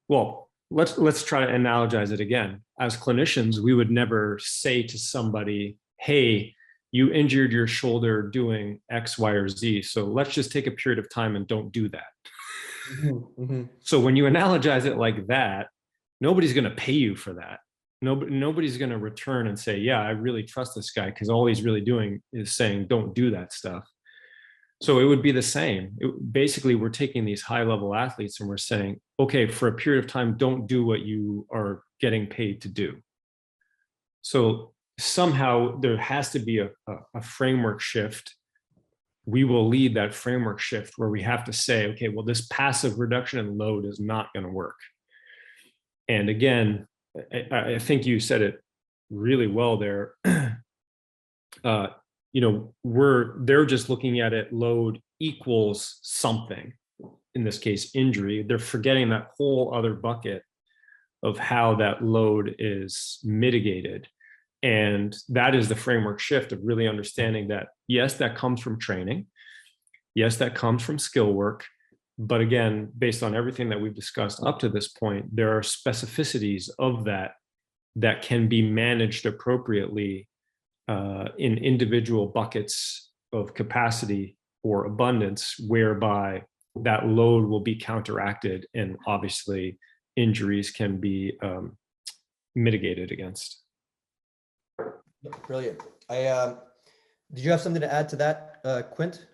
S2: well, let's try to analogize it again. As clinicians, we would never say to somebody, hey, you injured your shoulder doing X, Y, or Z, so let's just take a period of time and don't do that.
S1: Mm-hmm. Mm-hmm.
S2: So when you analogize it like that, nobody's going to pay you for that. Nobody's going to return and say, yeah, I really trust this guy, because all he's really doing is saying, don't do that stuff. So it would be the same. Basically, we're taking these high-level athletes and we're saying, okay, for a period of time, don't do what you are getting paid to do. So somehow there has to be a framework shift. We will lead that framework shift where we have to say, okay, well, this passive reduction in load is not going to work. And again, I think you said it really well there. They're just looking at it, load equals something, in this case, injury. They're forgetting that whole other bucket of how that load is mitigated. And that is the framework shift of really understanding that, yes, that comes from training. Yes, that comes from skill work. But again, based on everything that we've discussed up to this point, there are specificities of that can be managed appropriately in individual buckets of capacity or abundance, whereby that load will be counteracted and obviously injuries can be mitigated against.
S1: Brilliant. Did you have something to add to that, Quint?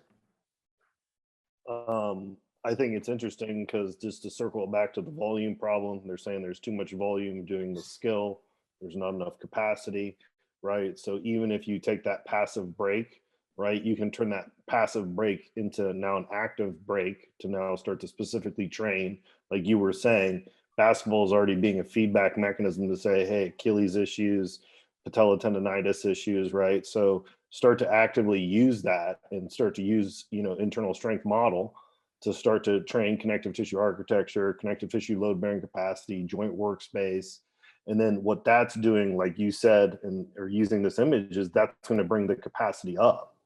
S3: I think it's interesting because, just to circle it back to the volume problem, they're saying there's too much volume doing the skill. There's not enough capacity, right? So even if you take that passive break, right, you can turn that passive break into now an active break to now start to specifically train. Like you were saying, basketball is already being a feedback mechanism to say, hey, Achilles issues, patella tendonitis issues, right? So start to actively use that and start to use, internal strength model to start to train connective tissue architecture, connective tissue load bearing capacity, joint workspace. And then what that's doing, like you said, or using this image, is that's going to bring the capacity up.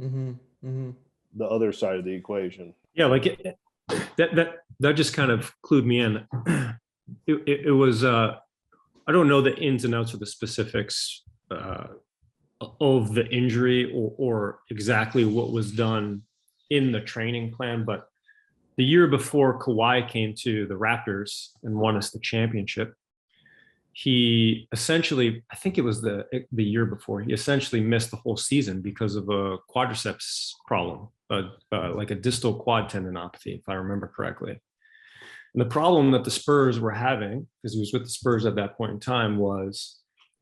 S1: Mm-hmm. Mm-hmm.
S3: The other side of the equation.
S2: Yeah, like that just kind of clued me in. It was I don't know the ins and outs of the specifics of the injury or exactly what was done in the training plan, but the year before Kawhi came to the Raptors and won us the championship, he essentially, I think it was the year before, he essentially missed the whole season because of a quadriceps problem, like a distal quad tendinopathy, if I remember correctly. And the problem that the Spurs were having, because he was with the Spurs at that point in time, was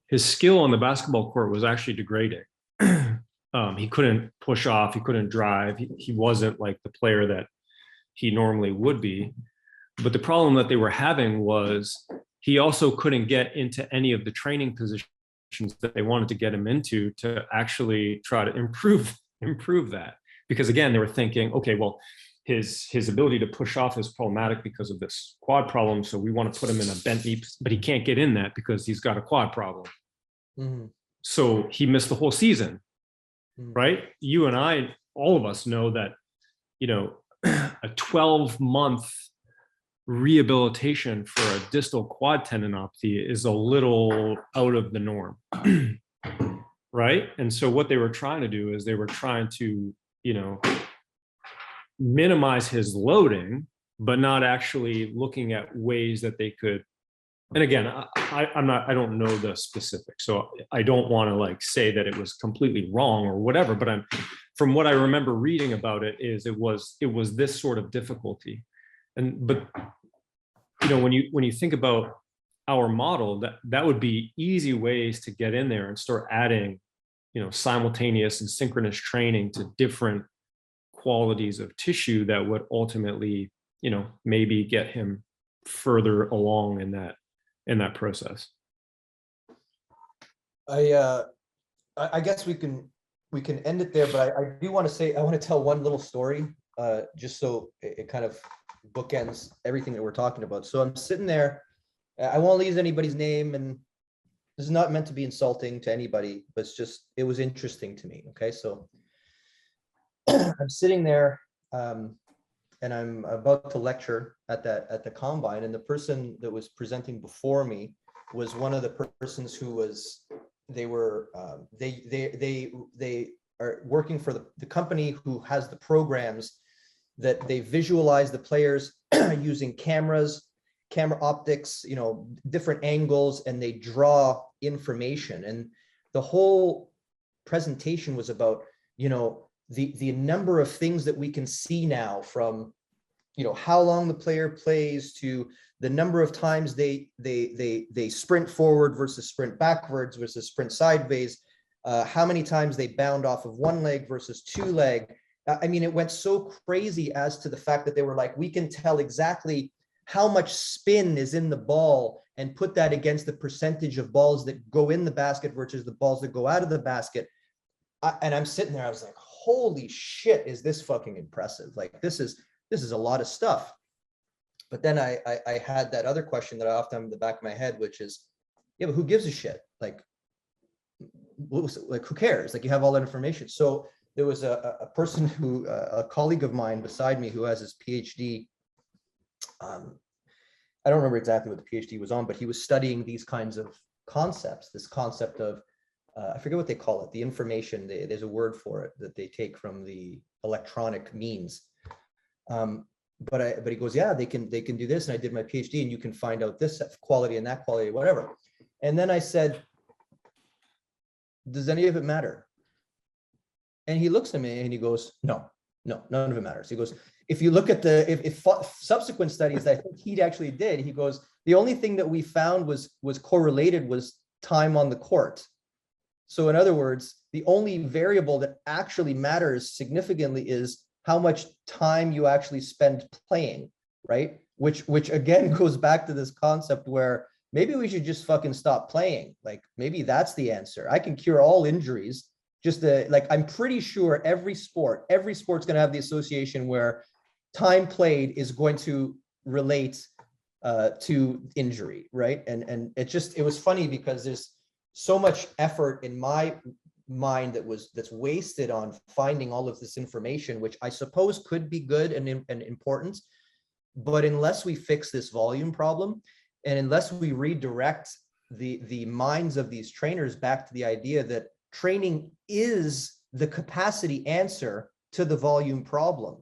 S2: his skill on the basketball court was actually degrading. He couldn't push off, he couldn't drive, he wasn't like the player that he normally would be. But the problem that they were having was he also couldn't get into any of the training positions that they wanted to get him into to actually try to improve that. Because again, they were thinking, okay, well, his ability to push off is problematic because of this quad problem. So we want to put him in a bent knee, but he can't get in that because he's got a quad problem. Mm-hmm. So he missed the whole season, right? You and I, all of us know that, you know, a 12-month rehabilitation for a distal quad tendinopathy is a little out of the norm, right? And so what they were trying to do is they were trying to, you know, minimize his loading, but not actually looking at ways that they could. And again, I don't know the specifics, so I don't want to like say that it was completely wrong or whatever. But from what I remember reading about it, is it was this sort of difficulty. But you know, when you think about our model, that would be easy ways to get in there and start adding, you know, simultaneous and synchronous training to different qualities of tissue that would ultimately, you know, maybe get him further along in that process.
S1: I guess we can end it there, but I do want to say, I want to tell one little story, just so it kind of bookends everything that we're talking about. So I'm sitting there, I won't use anybody's name, and this is not meant to be insulting to anybody, but it was interesting to me. Okay, so I'm sitting there, and I'm about to lecture at the combine, and the person that was presenting before me was one of the persons who was, they are working for the company who has the programs that they visualize the players using camera optics, you know, different angles, and they draw information. And the whole presentation was about, you know, the number of things that we can see now, from, you know, how long the player plays to the number of times they sprint forward versus sprint backwards versus sprint sideways, how many times they bound off of one leg versus two leg. I mean, it went so crazy as to the fact that they were like, we can tell exactly how much spin is in the ball and put that against the percentage of balls that go in the basket versus the balls that go out of the basket. And I'm sitting there, I was like, holy shit, is this fucking impressive? Like, this is a lot of stuff. But then I had that other question that I often have in the back of my head, which is, yeah, but who gives a shit? Like who cares? Like, you have all that information. So there was a person who, a colleague of mine beside me, who has his PhD. I don't remember exactly what the PhD was on, but he was studying these kinds of concepts, this concept of, I forget what they call it, the information, there's a word for it that they take from the electronic means. But he goes, yeah, they can do this. And I did my PhD, and you can find out this quality and that quality, whatever. And then I said, does any of it matter? And he looks at me and he goes, no, none of it matters. He goes, if you look at if subsequent studies that I think he actually did, he goes, the only thing that we found was correlated was time on the court. So in other words, the only variable that actually matters significantly is how much time you actually spend playing, right? Which again goes back to this concept where maybe we should just fucking stop playing. Like, maybe that's the answer. I can cure all injuries. I'm pretty sure every sport's going to have the association where time played is going to relate to injury, right? And it was funny because there's so much effort in my mind that's wasted on finding all of this information, which I suppose could be good and important, but unless we fix this volume problem, and unless we redirect the minds of these trainers back to the idea that training is the capacity answer to the volume problem.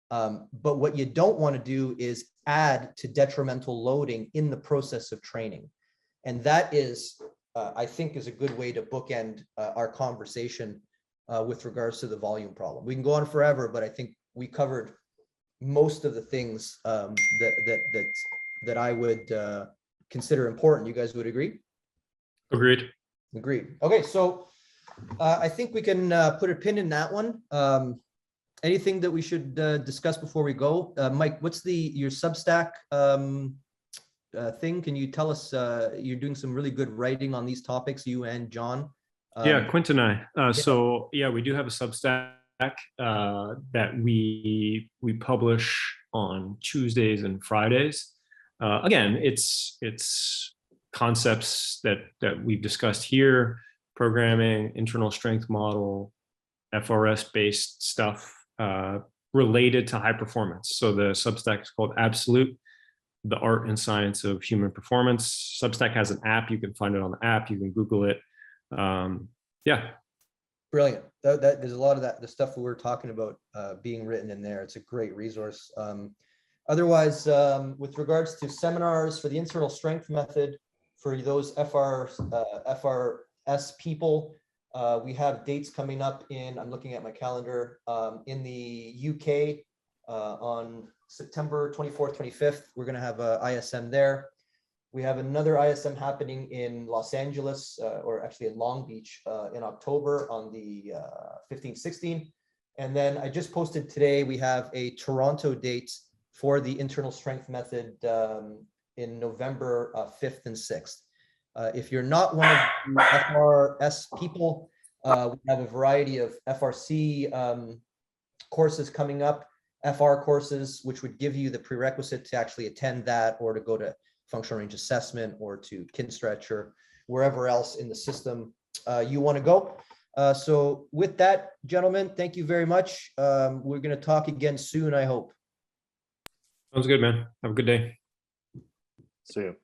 S1: But what you don't want to do is add to detrimental loading in the process of training. And that is, I think, is a good way to bookend our conversation with regards to the volume problem. We can go on forever, but I think we covered most of the things that I would consider important. You guys would agree?
S2: Agreed.
S1: Agreed. Okay, so I think we can put a pin in that one. Anything that we should discuss before we go? Mike, what's your Substack thing? Can you tell us, you're doing some really good writing on these topics, you and John.
S2: Yeah, Quint and I. So yeah, we do have a Substack that we publish on Tuesdays and Fridays. Again, it's concepts that we've discussed here: programming, internal strength model, FRS based stuff related to high performance. So the Substack is called Absolute: The Art and Science of Human Performance. Substack has an app. You can find it on the app. You can Google it. Yeah.
S1: Brilliant. There's a lot of the stuff we were talking about being written in there. It's a great resource. Otherwise, with regards to seminars for the internal strength method, for those FRS people, we have dates coming up I'm looking at my calendar, in the UK on September 24th, 25th. We're going to have a ISM there. We have another ISM happening in Los Angeles, or actually in Long Beach, in October on the 15th, 16th. And then I just posted today, we have a Toronto date for the internal strength method in November 5th and 6th. If you're not one of the FRS people, we have a variety of FRC courses coming up, FR courses, which would give you the prerequisite to actually attend that, or to go to functional range assessment, or to Quint stretch, or wherever else in the system you want to go. So with that, gentlemen, thank you very much. We're going to talk again soon, I hope.
S2: Sounds good, man. Have a good day.
S3: See you.